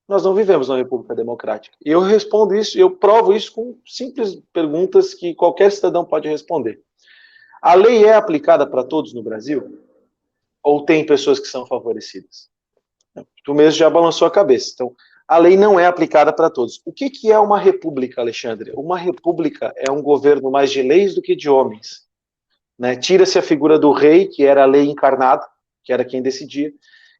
Nós não vivemos numa república democrática. E eu respondo isso, eu provo isso com simples perguntas que qualquer cidadão pode responder. A lei é aplicada para todos no Brasil? Ou tem pessoas que são favorecidas? Tu mesmo já balançou a cabeça. Então, a lei não é aplicada para todos. O que é uma república, Alexandre? Uma república é um governo mais de leis do que de homens. Né? Tira-se a figura do rei, que era a lei encarnada, que era quem decidia.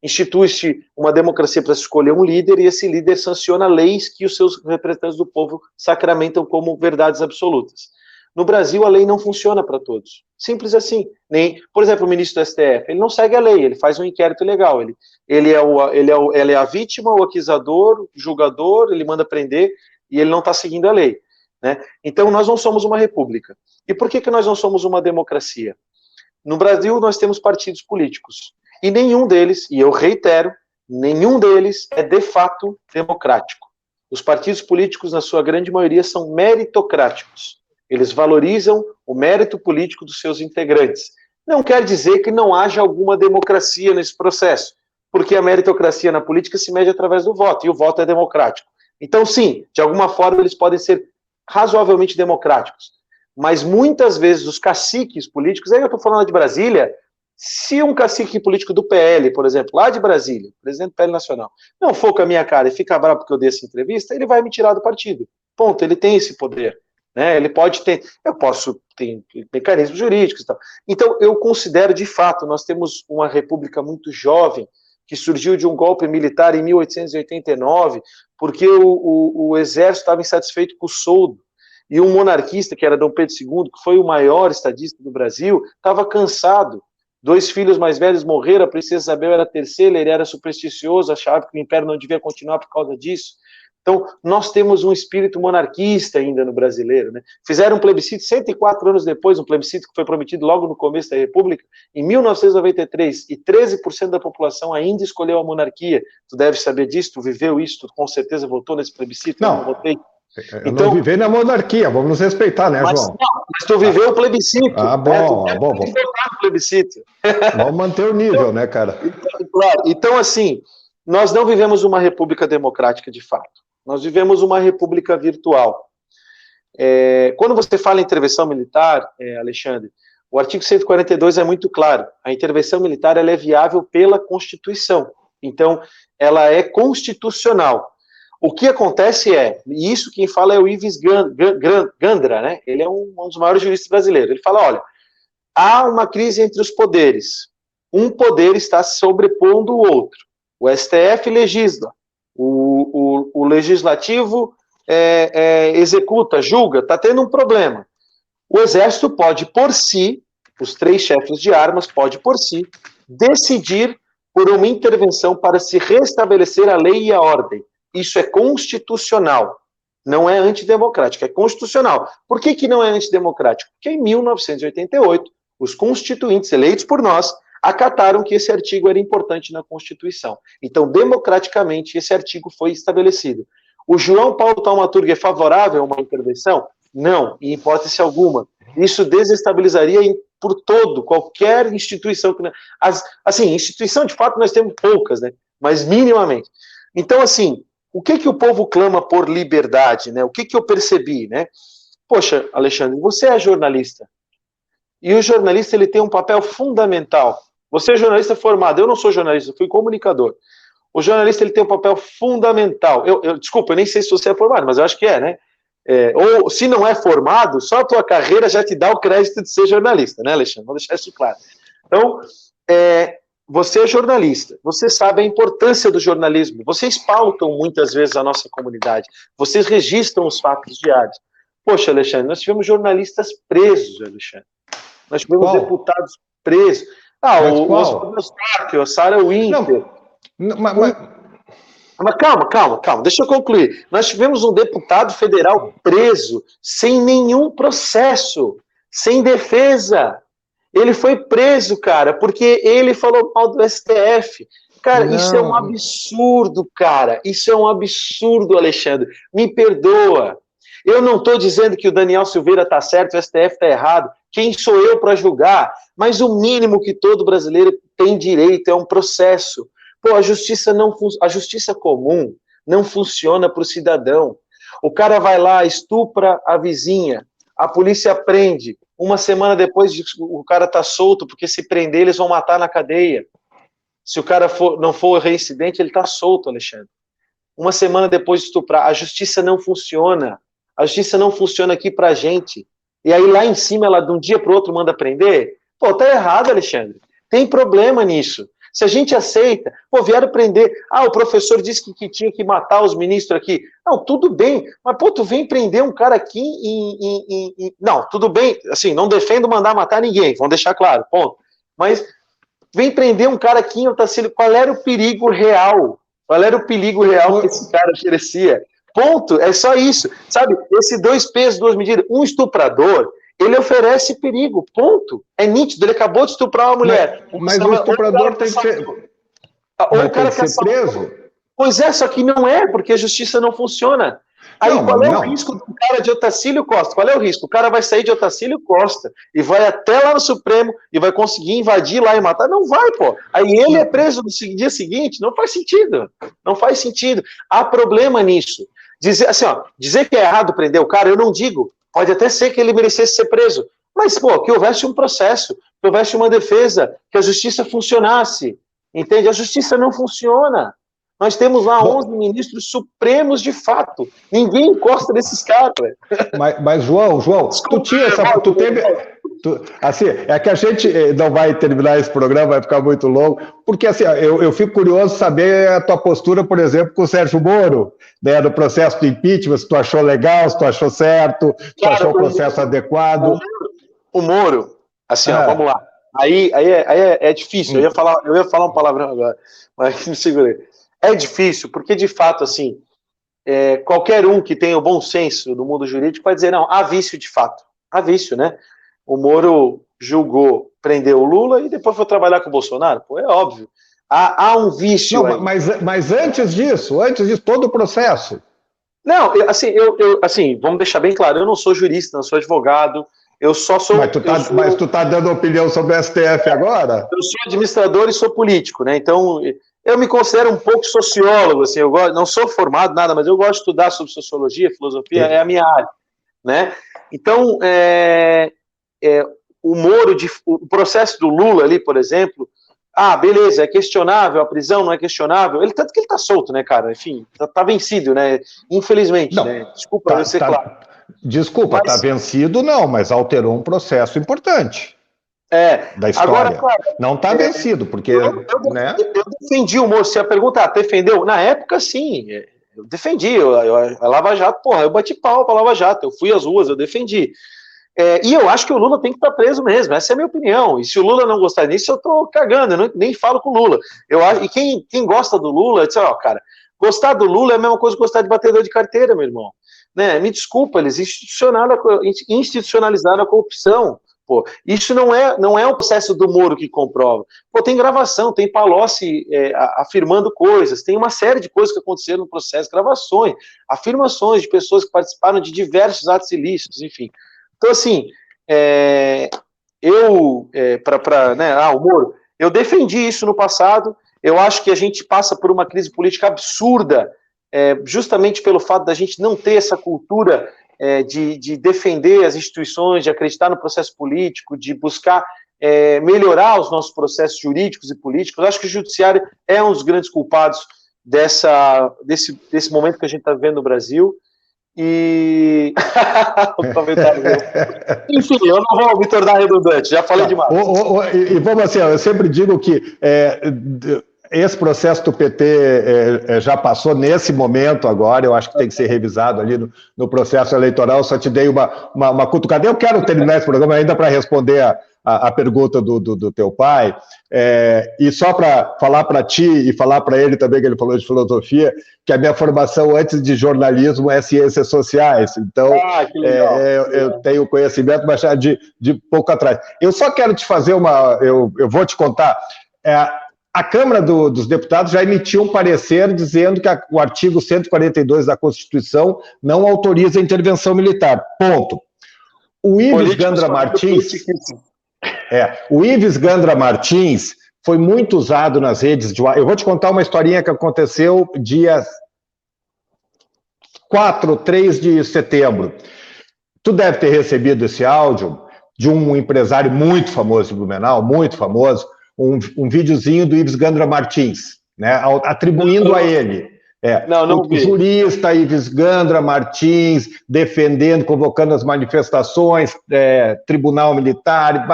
Institui-se uma democracia para escolher um líder, e esse líder sanciona leis que os seus representantes do povo sacramentam como verdades absolutas. No Brasil, a lei não funciona para todos. Simples assim. Por exemplo, o ministro do STF, ele não segue a lei, ele faz um inquérito legal. Ele é a vítima, o acusador, o julgador, ele manda prender, e ele não está seguindo a lei. Né? Então, nós não somos uma república. E por que nós não somos uma democracia? No Brasil, nós temos partidos políticos. E nenhum deles, e eu reitero, nenhum deles é de fato democrático. Os partidos políticos, na sua grande maioria, são meritocráticos. Eles valorizam o mérito político dos seus integrantes. Não quer dizer que não haja alguma democracia nesse processo, porque a meritocracia na política se mede através do voto, e o voto é democrático. Então, sim, de alguma forma eles podem ser razoavelmente democráticos. Mas muitas vezes os caciques políticos, aí eu estou falando de Brasília, se um cacique político do PL, por exemplo, lá de Brasília, presidente do PL Nacional, não for com a minha cara e fica bravo porque eu dei essa entrevista, ele vai me tirar do partido. Ponto, ele tem esse poder. Né? Ele pode ter, tem mecanismos jurídicos e tal. Então, eu considero, de fato, nós temos uma república muito jovem, que surgiu de um golpe militar em 1889, porque o exército estava insatisfeito com o soldo, e um monarquista, que era Dom Pedro II, que foi o maior estadista do Brasil, estava cansado. 2 filhos mais velhos morreram, a princesa Isabel era a terceira, ele era supersticioso, achava que o império não devia continuar por causa disso. Então, nós temos um espírito monarquista ainda no brasileiro. Né? Fizeram um plebiscito 104 anos depois, um plebiscito que foi prometido logo no começo da República, em 1993, e 13% da população ainda escolheu a monarquia. Tu deve saber disso, tu viveu isso, tu com certeza votou nesse plebiscito, eu não votei. Eu então, não vivi na monarquia, vamos nos respeitar, né, João? Não, mas tu viveu o plebiscito. Bom, né? Bom. O plebiscito. Vamos manter o nível, então, né, cara? Claro. Então, assim, nós não vivemos uma república democrática de fato. Nós vivemos uma república virtual. Quando você fala em intervenção militar, Alexandre, o artigo 142 é muito claro. A intervenção militar ela é viável pela Constituição. Então, ela é constitucional. O que acontece e isso quem fala é o Ives Gandra, né? Ele é um dos maiores juristas brasileiros. Ele fala, olha, há uma crise entre os poderes. Um poder está sobrepondo o outro. O STF legisla. O legislativo executa, julga, está tendo um problema. O Exército pode, por si, os 3 chefes de armas, pode, por si, decidir por uma intervenção para se restabelecer a lei e a ordem. Isso é constitucional, não é antidemocrático, é constitucional. Por que não é antidemocrático? Porque em 1988, os constituintes eleitos por nós acataram que esse artigo era importante na Constituição. Então, democraticamente, esse artigo foi estabelecido. O João Paulo Thaumaturgo é favorável a uma intervenção? Não, em hipótese alguma. Isso desestabilizaria por todo, qualquer instituição. Assim, instituição, de fato, nós temos poucas, né? Mas minimamente. Então, assim, o que o povo clama por liberdade, né? O que eu percebi, né? Poxa, Alexandre, você é jornalista. E o jornalista, ele tem um papel fundamental. Você é jornalista formado, eu não sou jornalista, eu fui comunicador. O jornalista, ele tem um papel fundamental. Desculpa, eu nem sei se você é formado, mas eu acho que né? Ou se não é formado, só a tua carreira já te dá o crédito de ser jornalista, né, Alexandre? Vou deixar isso claro. Então, você é jornalista, você sabe a importância do jornalismo, vocês pautam muitas vezes a nossa comunidade, vocês registram os fatos diários. Poxa, Alexandre, nós tivemos jornalistas presos, Alexandre. Nós tivemos deputados presos. O Sarah Winter. Mas calma, deixa eu concluir. Nós tivemos um deputado federal preso, sem nenhum processo, sem defesa. Ele foi preso, cara, porque ele falou mal do STF. Cara, isso é um absurdo, cara. Isso é um absurdo, Alexandre. Me perdoa. Eu não estou dizendo que o Daniel Silveira está certo, o STF está errado. Quem sou eu para julgar? Mas o mínimo que todo brasileiro tem direito é um processo. Pô, a justiça comum não funciona para o cidadão. O cara vai lá, estupra a vizinha, a polícia prende. Uma semana depois o cara está solto, porque se prender eles vão matar na cadeia. Se o cara não for reincidente, ele está solto, Alexandre. Uma semana depois de estuprar, a justiça não funciona. A justiça não funciona aqui pra gente. E aí lá em cima, ela de um dia pro outro manda prender? Pô, tá errado, Alexandre. Tem problema nisso. Se a gente aceita, vieram prender. O professor disse que tinha que matar os ministros aqui. Não, tudo bem, mas tu vem prender um cara aqui Não, tudo bem, assim, não defendo mandar matar ninguém, vamos deixar claro, ponto. Mas vem prender um cara aqui em Otacílio, qual era o perigo real? Qual era o perigo real que esse cara oferecia? Ponto, é só isso. Sabe, esse 2 pesos, 2 medidas, um estuprador, ele oferece perigo, ponto. É nítido, ele acabou de estuprar uma mulher. Mas o estuprador tem que ser... Ou o cara quer ser preso? Pois é, só que não é, porque a justiça não funciona. Aí qual é o risco do cara de Otacílio Costa? Qual é o risco? O cara vai sair de Otacílio Costa e vai até lá no Supremo e vai conseguir invadir lá e matar? Não vai, pô. Aí ele é preso no dia seguinte, não faz sentido. Não faz sentido. Há problema nisso. Dizer que é errado prender o cara, eu não digo. Pode até ser que ele merecesse ser preso. Mas, que houvesse um processo, que houvesse uma defesa, que a justiça funcionasse. Entende? A justiça não funciona. Nós temos lá 11 ministros supremos de fato. Ninguém encosta nesses caras. Mas João, tu tinha essa... Tu teve... assim, é que a gente não vai terminar esse programa, vai ficar muito longo, porque assim, eu fico curioso saber a tua postura, por exemplo, com o Sérgio Moro, né, no processo do impeachment, se tu achou legal, se tu achou certo, se tu achou o processo adequado. O Moro, assim, vamos lá. Aí é difícil, eu ia falar um palavrão agora, mas me segurei. É difícil, porque de fato, assim, qualquer um que tenha o bom senso do mundo jurídico vai dizer, não, há vício de fato. Há vício, né? O Moro julgou, prendeu o Lula e depois foi trabalhar com o Bolsonaro. Pô, é óbvio. Há um vício. Não, mas antes disso, todo o processo. Não, assim, vamos deixar bem claro, eu não sou jurista, não sou advogado, eu só sou... Mas tu tá dando opinião sobre o STF agora? Eu sou administrador e sou político, né? Então, eu me considero um pouco sociólogo, assim, não sou formado nada, mas eu gosto de estudar sobre sociologia, filosofia, é a minha área, né? Então, o Moro, o processo do Lula ali, por exemplo, beleza, é questionável, a prisão não é questionável, tanto que ele tá solto, né, cara? Enfim, tá vencido, né? Infelizmente, Não, né? Desculpa eu ser claro. Desculpa, tá vencido não, mas alterou um processo importante da história. Agora, cara, não tá vencido, porque... Eu defendi o Moro, se a pergunta defendeu, na época, sim, eu defendi, a Lava Jato, eu bati pau pra Lava Jato, eu fui às ruas, eu defendi. E eu acho que o Lula tem que estar preso mesmo, essa é a minha opinião. E se o Lula não gostar disso, eu tô cagando, eu nem falo com o Lula. E quem gosta do Lula, diz, cara, gostar do Lula é a mesma coisa que gostar de batedor de carteira, meu irmão. Né? Me desculpa, eles institucionalizaram a corrupção. Pô, isso não é o processo do Moro que comprova. Pô, tem gravação, tem Palocci afirmando coisas, tem uma série de coisas que aconteceram no processo, gravações, afirmações de pessoas que participaram de diversos atos ilícitos, enfim. Então, assim, o Moro, eu defendi isso no passado, eu acho que a gente passa por uma crise política absurda, justamente pelo fato da gente não ter essa cultura de defender as instituições, de acreditar no processo político, de buscar melhorar os nossos processos jurídicos e políticos. Eu acho que o judiciário é um dos grandes culpados desse momento que a gente está vivendo no Brasil. E o comentário meu. Enfim, eu não vou me tornar redundante, já falei demais. E vamos assim, eu sempre digo que esse processo do PT já passou nesse momento agora, eu acho que tem que ser revisado ali no processo eleitoral, só te dei uma cutucada. Eu quero terminar esse programa ainda para responder a pergunta do teu pai, e só para falar para ti e falar para ele também, que ele falou de filosofia, que a minha formação antes de jornalismo é ciências sociais, então eu tenho conhecimento, mas já de pouco atrás. Eu só quero te fazer eu vou te contar, a Câmara dos Deputados já emitiu um parecer dizendo que o artigo 142 da Constituição não autoriza a intervenção militar, ponto. O Ives Gandra Martins foi muito usado nas redes de... Eu vou te contar uma historinha que aconteceu dia 3 de setembro. Tu deve ter recebido esse áudio de um empresário muito famoso de Blumenau, muito famoso, um videozinho do Ives Gandra Martins, né, atribuindo a ele. O jurista Ives Gandra Martins defendendo, convocando as manifestações, tribunal militar,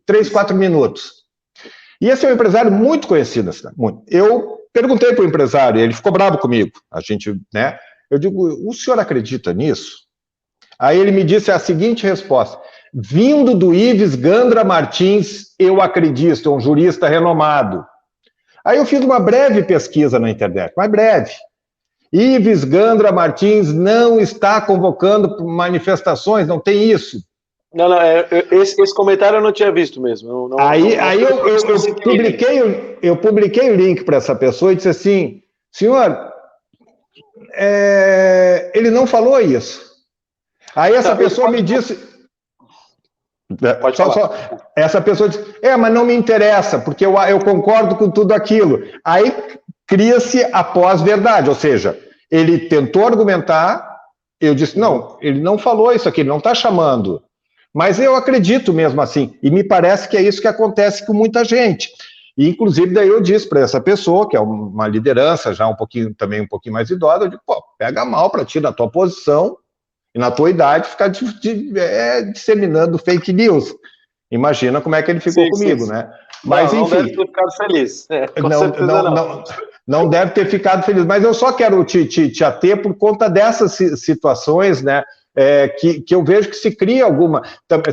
3, 4 minutos. E esse é um empresário muito conhecido, muito. Eu perguntei para o empresário, ele ficou bravo comigo. Eu digo, o senhor acredita nisso? Aí ele me disse a seguinte resposta: vindo do Ives Gandra Martins, eu acredito, é um jurista renomado. Aí eu fiz uma breve pesquisa na internet, mas breve. Ives Gandra Martins não está convocando manifestações, não tem isso. Não, esse comentário eu não tinha visto mesmo. Eu publiquei o link para essa pessoa e disse assim, senhor, ele não falou isso. Aí essa pessoa me disse... Pode falar. Essa pessoa diz, mas não me interessa, porque eu concordo com tudo aquilo. Aí cria-se a pós-verdade, ou seja, ele tentou argumentar, eu disse, não, ele não falou isso aqui, ele não está chamando. Mas eu acredito mesmo assim, e me parece que é isso que acontece com muita gente. E, inclusive, daí eu disse para essa pessoa, que é uma liderança já um pouquinho mais idosa, eu digo, pega mal para ti na tua posição, e na tua idade ficar disseminando fake news. Imagina como é que ele ficou comigo, sim. Né? Mas, enfim... Não deve ter ficado feliz. Não deve ter ficado feliz. Mas eu só quero te ater por conta dessas situações, né? Que eu vejo que se cria alguma...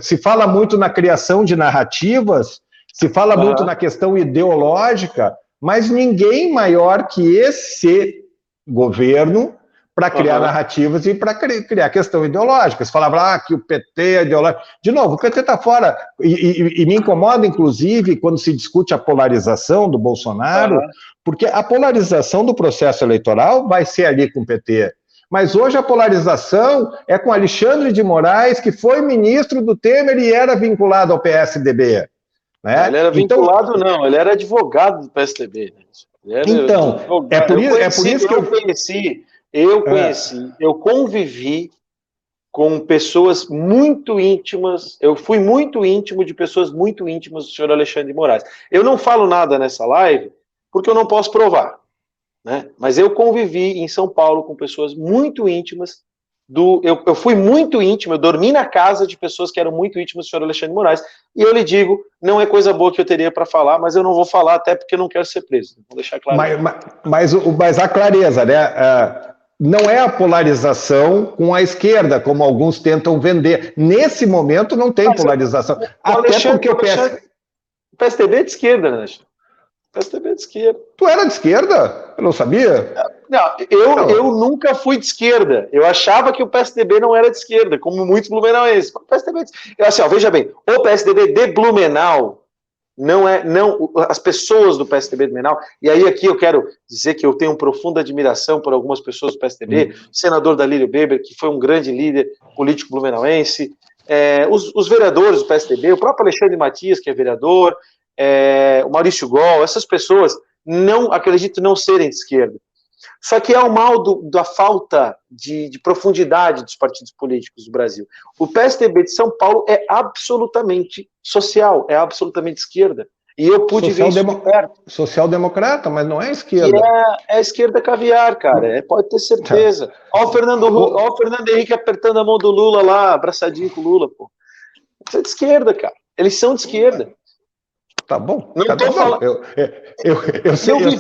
Se fala muito na criação de narrativas, se fala muito na questão ideológica, mas ninguém maior que esse governo para criar narrativas e para criar questão ideológica. Você falava que o PT é ideológico. De novo, o PT está fora. E me incomoda, inclusive, quando se discute a polarização do Bolsonaro, porque a polarização do processo eleitoral vai ser ali com o PT. Mas hoje a polarização é com Alexandre de Moraes, que foi ministro do Temer e era vinculado ao PSDB. Né? Ele era vinculado, não, ele era advogado do PSDB. Né? É por isso que eu convivi com pessoas muito íntimas, eu fui muito íntimo de pessoas muito íntimas do senhor Alexandre de Moraes. Eu não falo nada nessa live porque eu não posso provar, né? Mas eu convivi em São Paulo com pessoas muito íntimas eu fui muito íntimo, eu dormi na casa de pessoas que eram muito íntimas do senhor Alexandre de Moraes, e eu lhe digo, não é coisa boa que eu teria para falar, mas eu não vou falar até porque eu não quero ser preso, vou deixar claro. Mas a clareza, né? Não é a polarização com a esquerda, como alguns tentam vender. Nesse momento não tem polarização. Até porque o PSDB é de esquerda, né? O PSDB é de esquerda. Tu era de esquerda? Eu não sabia? Não, eu nunca fui de esquerda. Eu achava que o PSDB não era de esquerda, como muitos blumenauenses. O PSDB veja bem, o PSDB de Blumenau as pessoas do PSDB de Blumenau, e aí aqui eu quero dizer que eu tenho profunda admiração por algumas pessoas do PSDB, o senador Dalírio Beber, que foi um grande líder político blumenauense, os vereadores do PSDB, o próprio Alexandre Matias, que é vereador, o Maurício Gol, essas pessoas não acredito não serem de esquerda. Só que é o mal da falta de profundidade dos partidos políticos do Brasil. O PSDB de São Paulo é absolutamente social, é absolutamente esquerda. E eu pude ver isso de perto. Social-democrata, mas não é esquerda. É esquerda caviar, cara, pode ter certeza. Olha o Fernando Henrique apertando a mão do Lula lá, abraçadinho com o Lula, pô. Isso é de esquerda, cara. Eles são de esquerda. Tá bom. Não estou falando. Eu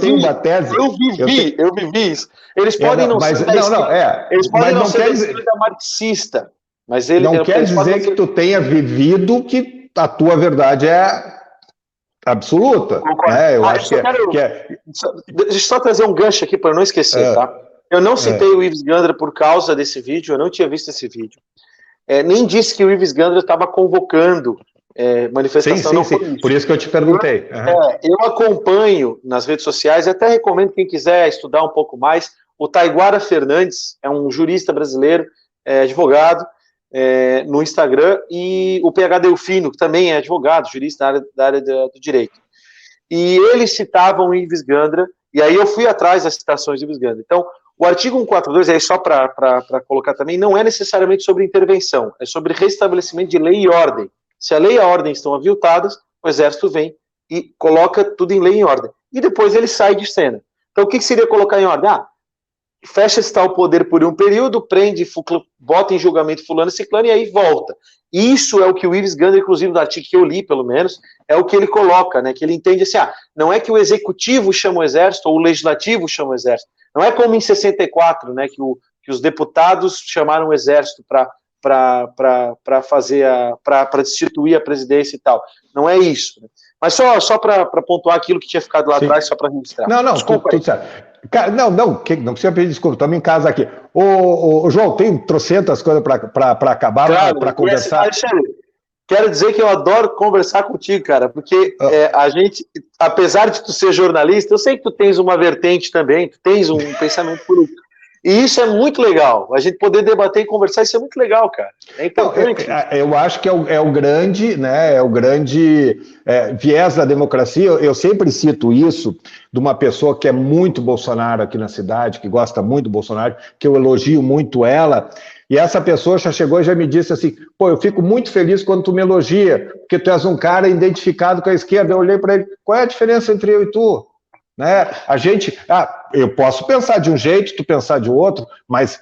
tenho uma tese. Eu vivi isso. Eles podem não ser da esquerda. Eles podem não ser da esquerda marxista. Mas ele não quer dizer que tu tenha vivido que a tua verdade é absoluta. Né? Eu acho que é. Deixa eu só trazer um gancho aqui para não esquecer, tá? Eu não citei o Ives Gandra por causa desse vídeo, eu não tinha visto esse vídeo. Nem disse que o Ives Gandra estava convocando manifestação. Sim. Por isso que eu te perguntei. Eu acompanho nas redes sociais e até recomendo quem quiser estudar um pouco mais. O Taiguara Fernandes é um jurista brasileiro, advogado, no Instagram, e o PH Delfino, que também é advogado, jurista da área do direito. E eles citavam o Ives Gandra, e aí eu fui atrás das citações de Ives Gandra. Então, o artigo 142, aí só para colocar também, não é necessariamente sobre intervenção, é sobre restabelecimento de lei e ordem. Se a lei e a ordem estão aviltadas, o exército vem e coloca tudo em lei e ordem. E depois ele sai de cena. Então o que seria colocar em ordem? Fecha-se tal poder por um período, prende, bota em julgamento fulano e ciclano e aí volta. Isso é o que o Ives Gandra, inclusive no artigo que eu li, pelo menos, é o que ele coloca, né? Que ele entende assim, não é que o executivo chama o exército ou o legislativo chama o exército. Não é como em 64, né? Que os deputados chamaram o exército para destituir a presidência e tal. Não é isso. Né? Mas só para pontuar aquilo que tinha ficado lá atrás, só para registrar. Não, desculpa, tudo certo. Não precisa pedir desculpa, estamos em casa aqui. Ô, João, tem trocentas coisas para acabar, para conversar. Alexandre, quero dizer que eu adoro conversar contigo, cara, porque a gente, apesar de tu ser jornalista, eu sei que tu tens uma vertente também, tu tens um pensamento político. E isso é muito legal. A gente poder debater e conversar, isso é muito legal, cara. É importante. Eu acho que é o grande, né? É o grande viés da democracia. Eu sempre cito isso de uma pessoa que é muito Bolsonaro aqui na cidade, que gosta muito do Bolsonaro, que eu elogio muito ela. E essa pessoa já chegou e já me disse assim: pô, eu fico muito feliz quando tu me elogia, porque tu és um cara identificado com a esquerda. Eu olhei para ele: qual é a diferença entre eu e tu? Né? A gente, eu posso pensar de um jeito, tu pensar de outro, mas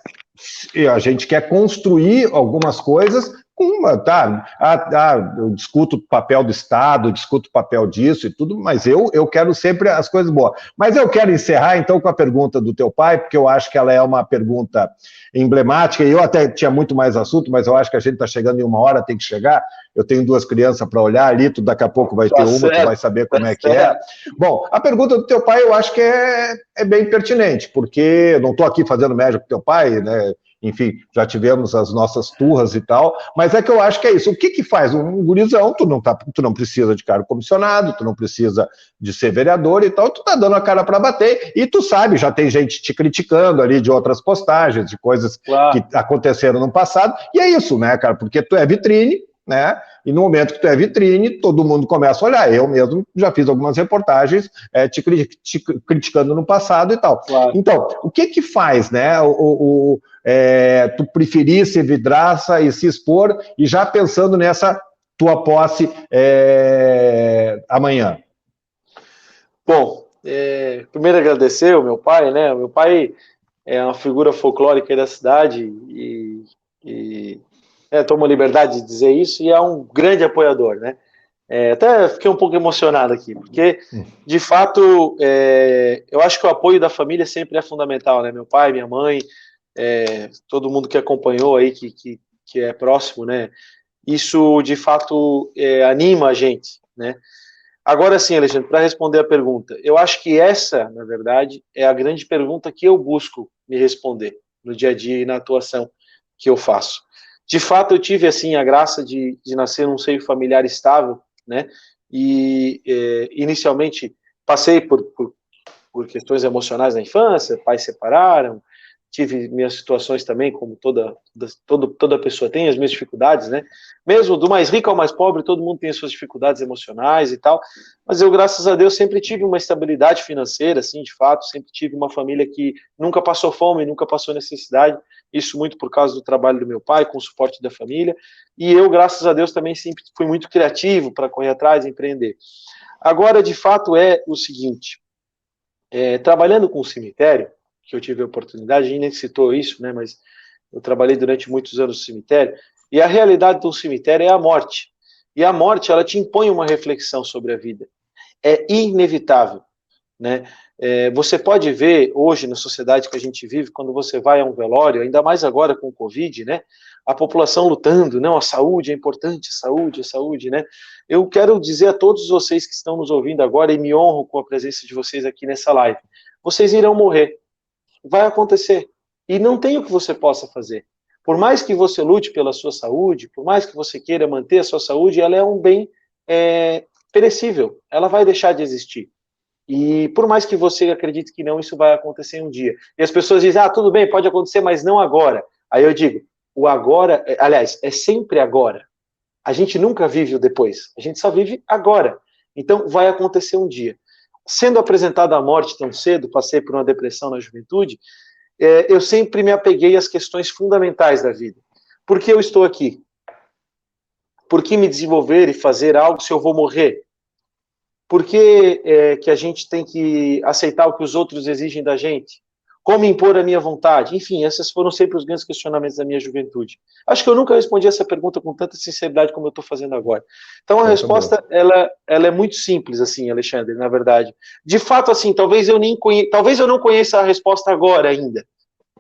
a gente quer construir algumas coisas Eu discuto o papel do Estado, discuto o papel disso e tudo, mas eu quero sempre as coisas boas. Mas eu quero encerrar, então, com a pergunta do teu pai, porque eu acho que ela é uma pergunta emblemática, e eu até tinha muito mais assunto, mas eu acho que a gente está chegando em 1 hora, tem que chegar. Eu tenho 2 crianças para olhar ali, tu daqui a pouco vai ter uma, tu vai saber como é que é. Bom, a pergunta do teu pai eu acho que é bem pertinente, porque eu não estou aqui fazendo média com teu pai, né? Enfim, já tivemos as nossas turras e tal, mas é que eu acho que é isso. O que faz? Um gurizão, tu não precisa de cargo comissionado, tu não precisa de ser vereador e tal, tu tá dando a cara para bater, e tu sabe, já tem gente te criticando ali de outras postagens, de coisas que aconteceram no passado, e é isso, né, cara, porque tu é vitrine, né? E no momento que tu é vitrine, todo mundo começa a olhar. Eu mesmo já fiz algumas reportagens te criticando no passado e tal. Claro. Então, o que faz, né? Tu preferir ser vidraça e se expor, e já pensando nessa tua posse amanhã? Bom, primeiro agradecer o meu pai, né? O meu pai é uma figura folclórica aí da cidade e tomo a liberdade de dizer isso, e é um grande apoiador, né? Até fiquei um pouco emocionado aqui, porque, de fato, eu acho que o apoio da família sempre é fundamental, né? Meu pai, minha mãe, todo mundo que acompanhou aí, que é próximo, né? Isso, de fato, anima a gente, né? Agora sim, Alexandre, para responder a pergunta, eu acho que essa, na verdade, é a grande pergunta que eu busco me responder no dia a dia e na atuação que eu faço. De fato, eu tive, assim, a graça de nascer num seio familiar estável, né? E, inicialmente, passei por questões emocionais na infância, pais separaram, tive minhas situações também, como toda pessoa tem, as minhas dificuldades, né? Mesmo do mais rico ao mais pobre, todo mundo tem as suas dificuldades emocionais e tal, mas eu, graças a Deus, sempre tive uma estabilidade financeira, assim, de fato, sempre tive uma família que nunca passou fome, nunca passou necessidade, isso muito por causa do trabalho do meu pai, com o suporte da família, e eu, graças a Deus, também sempre fui muito criativo para correr atrás e empreender. Agora, de fato, é o seguinte, trabalhando com o cemitério, que eu tive a oportunidade, a gente nem citou isso, né, mas eu trabalhei durante muitos anos no cemitério, e a realidade do cemitério é a morte. E a morte, ela te impõe uma reflexão sobre a vida. É inevitável, né? Você pode ver hoje na sociedade que a gente vive, quando você vai a um velório, ainda mais agora com o Covid, né? A população lutando, não, a saúde é importante, a saúde, né? Eu quero dizer a todos vocês que estão nos ouvindo agora, e me honro com a presença de vocês aqui nessa live, vocês irão morrer. Vai acontecer. E não tem o que você possa fazer. Por mais que você lute pela sua saúde, por mais que você queira manter a sua saúde, ela é um bem perecível. Ela vai deixar de existir. E por mais que você acredite que não, isso vai acontecer um dia. E as pessoas dizem, tudo bem, pode acontecer, mas não agora. Aí eu digo, o agora, aliás, é sempre agora. A gente nunca vive o depois. A gente só vive agora. Então, vai acontecer um dia. Sendo apresentada a morte tão cedo, passei por uma depressão na juventude, eu sempre me apeguei às questões fundamentais da vida. Por que eu estou aqui? Por que me desenvolver e fazer algo se eu vou morrer? Por que que a gente tem que aceitar o que os outros exigem da gente? Como impor a minha vontade? Enfim, esses foram sempre os grandes questionamentos da minha juventude. Acho que eu nunca respondi essa pergunta com tanta sinceridade como eu estou fazendo agora. Então a resposta, ela é muito simples, assim, Alexandre, na verdade. De fato, assim, talvez eu não conheça a resposta agora ainda.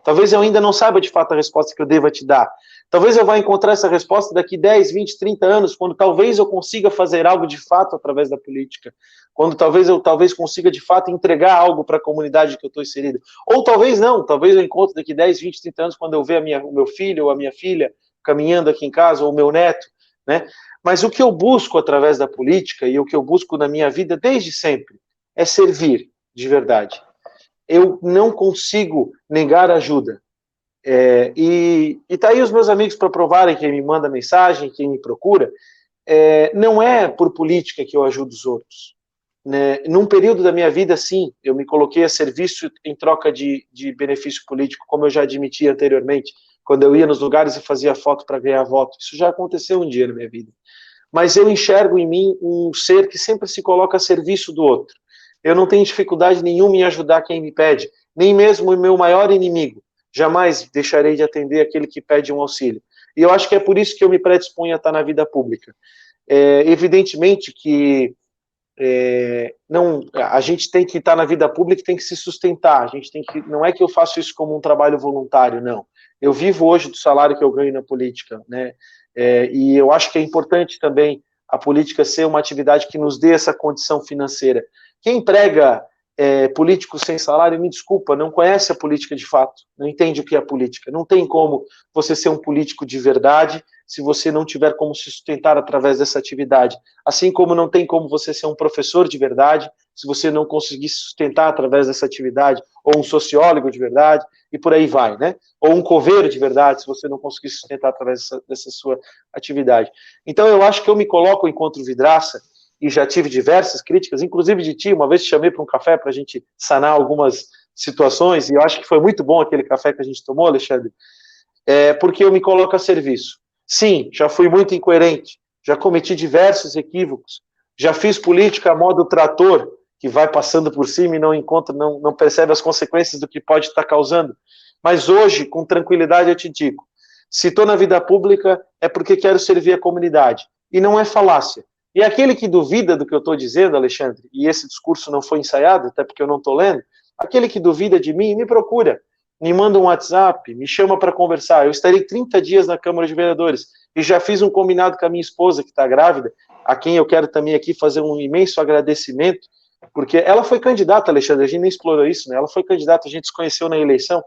Talvez eu ainda não saiba de fato a resposta que eu deva te dar. Talvez eu vá encontrar essa resposta daqui 10, 20, 30 anos, quando talvez eu consiga fazer algo de fato através da política. Quando talvez eu consiga de fato entregar algo para a comunidade que eu estou inserido. Ou talvez não, talvez eu encontre daqui 10, 20, 30 anos, quando eu ver o meu filho ou a minha filha caminhando aqui em casa, ou o meu neto, né? Mas o que eu busco através da política e o que eu busco na minha vida desde sempre é servir de verdade. Eu não consigo negar ajuda. E tá aí os meus amigos para provarem, quem me manda mensagem, quem me procura, não é por política que eu ajudo os outros. Né? Num período da minha vida, sim, eu me coloquei a serviço em troca de benefício político, como eu já admiti anteriormente, quando eu ia nos lugares e fazia foto para ganhar voto. Isso já aconteceu um dia na minha vida. Mas eu enxergo em mim um ser que sempre se coloca a serviço do outro. Eu não tenho dificuldade nenhuma em ajudar quem me pede, nem mesmo o meu maior inimigo. Jamais deixarei de atender aquele que pede um auxílio. E eu acho que é por isso que eu me predisponho a estar na vida pública. Evidentemente que não, a gente tem que estar na vida pública e tem que se sustentar. A gente tem que, não é que eu faço isso como um trabalho voluntário, não. Eu vivo hoje do salário que eu ganho na política, né? E eu acho que é importante também a política ser uma atividade que nos dê essa condição financeira. Quem prega político sem salário, me desculpa, não conhece a política de fato, não entende o que é política. Não tem como você ser um político de verdade se você não tiver como se sustentar através dessa atividade. Assim como não tem como você ser um professor de verdade se você não conseguir se sustentar através dessa atividade, ou um sociólogo de verdade, e por aí vai, né? Ou um coveiro de verdade se você não conseguir se sustentar através dessa sua atividade. Então eu acho que eu me coloco enquanto vidraça, e já tive diversas críticas, inclusive de ti, uma vez te chamei para um café para a gente sanar algumas situações, e eu acho que foi muito bom aquele café que a gente tomou, Alexandre, porque eu me coloco a serviço. Sim, já fui muito incoerente, já cometi diversos equívocos, já fiz política a modo trator, que vai passando por cima e não percebe as consequências do que pode estar causando. Mas hoje, com tranquilidade, eu te digo, se estou na vida pública é porque quero servir a comunidade, e não é falácia. E aquele que duvida do que eu estou dizendo, Alexandre, e esse discurso não foi ensaiado, até porque eu não estou lendo, aquele que duvida de mim, me procura, me manda um WhatsApp, me chama para conversar. Eu estarei 30 dias na Câmara de Vereadores e já fiz um combinado com a minha esposa, que está grávida, a quem eu quero também aqui fazer um imenso agradecimento, porque ela foi candidata, Alexandre, a gente nem explorou isso, né? Ela foi candidata, a gente se conheceu na eleição,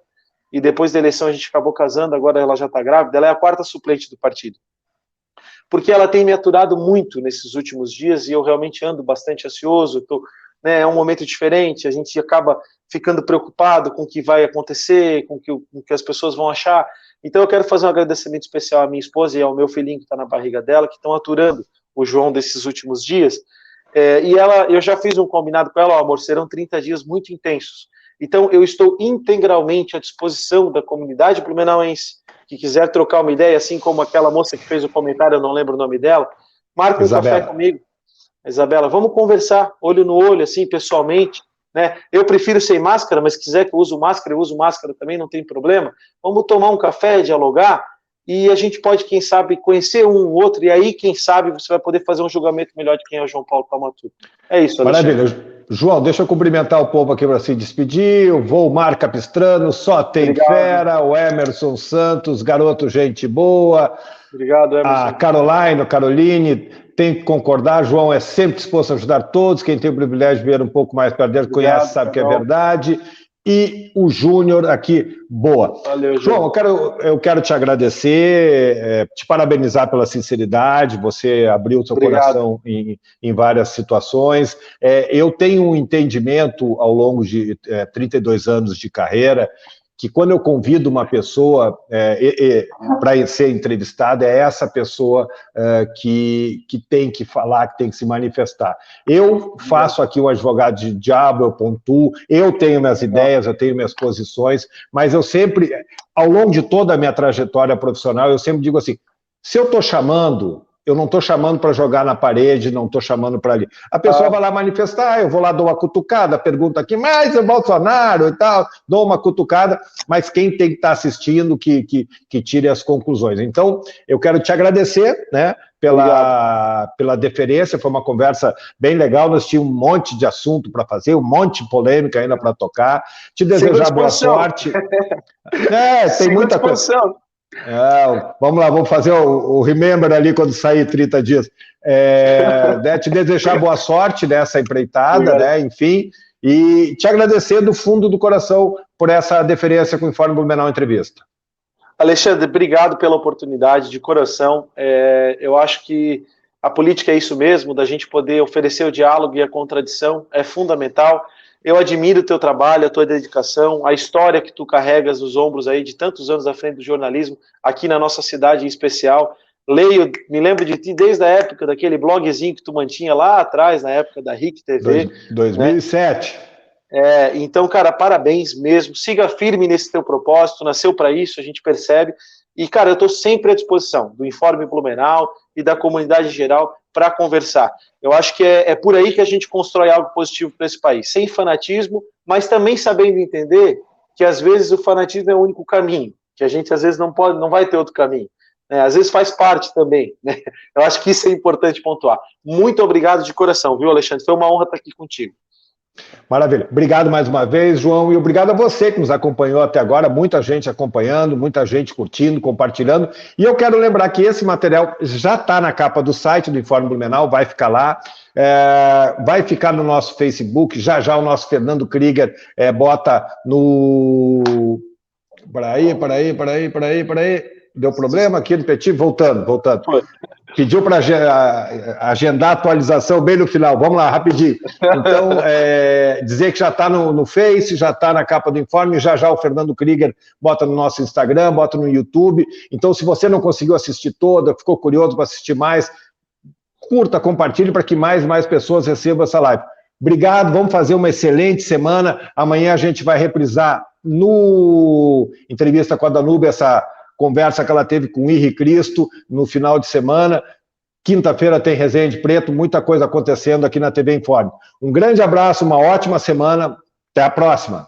e depois da eleição a gente acabou casando, agora ela já está grávida, ela é a 4ª suplente do partido. Porque ela tem me aturado muito nesses últimos dias e eu realmente ando bastante ansioso, é um momento diferente, a gente acaba ficando preocupado com o que vai acontecer, com o que as pessoas vão achar. Então eu quero fazer um agradecimento especial à minha esposa e ao meu filhinho que está na barriga dela, que estão aturando o João desses últimos dias. Eu já fiz um combinado com ela, ó, amor, serão 30 dias muito intensos. Então eu estou integralmente à disposição da comunidade blumenauense, que quiser trocar uma ideia, assim como aquela moça que fez o comentário, eu não lembro o nome dela, marca um café comigo. Isabela, vamos conversar, olho no olho, assim, pessoalmente, né? Eu prefiro sem máscara, mas se quiser que eu use máscara também, não tem problema. Vamos tomar um café, dialogar, e a gente pode, quem sabe, conhecer um ou outro, e aí, quem sabe, você vai poder fazer um julgamento melhor de quem é o João Paulo Palmatur. É isso, Alexandre. Maravilha. João, deixa eu cumprimentar o povo aqui para se despedir. O Volmar Capistrano, só tem Obrigado. Fera, o Emerson Santos, garoto gente boa. Obrigado, Emerson. A Caroline, tem que concordar, João é sempre disposto a ajudar todos, quem tem o privilégio de ver um pouco mais para dentro, conhece, sabe que é verdade. E o Júnior aqui, boa. Valeu, João, eu quero te agradecer, te parabenizar pela sinceridade, você abriu o seu coração em várias situações. Eu tenho um entendimento ao longo de 32 anos de carreira, que quando eu convido uma pessoa para ser entrevistada, é essa pessoa que tem que falar, que tem que se manifestar. Eu faço aqui o advogado de diabo, eu pontuo, eu tenho minhas ideias, eu tenho minhas posições, mas eu sempre, ao longo de toda a minha trajetória profissional, eu sempre digo assim, se eu estou chamando, eu não estou chamando para jogar na parede, não estou chamando para ali. A pessoa vai lá manifestar, eu vou lá, dou uma cutucada, pergunta aqui, mas é Bolsonaro e tal, dou uma cutucada, mas quem tem que estar assistindo que tire as conclusões. Então, eu quero te agradecer, né, pela deferência, foi uma conversa bem legal, nós tínhamos um monte de assunto para fazer, um monte de polêmica ainda para tocar, te desejar boa sorte. Tem muita coisa. Vamos lá, vamos fazer o remember ali quando sair 30 dias. Te desejar boa sorte nessa empreitada, né, enfim, e te agradecer do fundo do coração por essa deferência com o Informe Blumenau Entrevista. Alexandre, obrigado pela oportunidade, de coração. Eu acho que a política é isso mesmo, da gente poder oferecer o diálogo e a contradição, é fundamental. Eu admiro o teu trabalho, a tua dedicação, a história que tu carregas nos ombros aí de tantos anos à frente do jornalismo, aqui na nossa cidade em especial. Me lembro de ti desde a época daquele blogzinho que tu mantinha lá atrás, na época da RIC TV. 2007. Né? Então, cara, parabéns mesmo. Siga firme nesse teu propósito, nasceu para isso, a gente percebe. E, cara, eu estou sempre à disposição do Informe Blumenau e da comunidade geral para conversar. Eu acho que é por aí que a gente constrói algo positivo para esse país, sem fanatismo, mas também sabendo entender que, às vezes, o fanatismo é o único caminho, que a gente, às vezes, não vai ter outro caminho. né? Às vezes faz parte também, né? Eu acho que isso é importante pontuar. Muito obrigado de coração, viu, Alexandre? Foi uma honra estar aqui contigo. Maravilha. Obrigado mais uma vez, João, e obrigado a você que nos acompanhou até agora, muita gente acompanhando, muita gente curtindo, compartilhando, e eu quero lembrar que esse material já está na capa do site do Informe Blumenau, vai ficar lá, vai ficar no nosso Facebook, já o nosso Fernando Krieger bota no... Peraí, deu problema aqui no Petit? Voltando. Pediu para agendar a atualização bem no final. Vamos lá, rapidinho. Então, dizer que já está no Face, já está na capa do informe, já o Fernando Krieger bota no nosso Instagram, bota no YouTube. Então, se você não conseguiu assistir toda, ficou curioso para assistir mais, curta, compartilhe para que mais pessoas recebam essa live. Obrigado, vamos fazer uma excelente semana. Amanhã a gente vai reprisar no Entrevista com a Danúbia essa conversa que ela teve com o Henri Cristo no final de semana. Quinta-feira tem Resenha de Preto, muita coisa acontecendo aqui na TV Informe. Um grande abraço, uma ótima semana, até a próxima.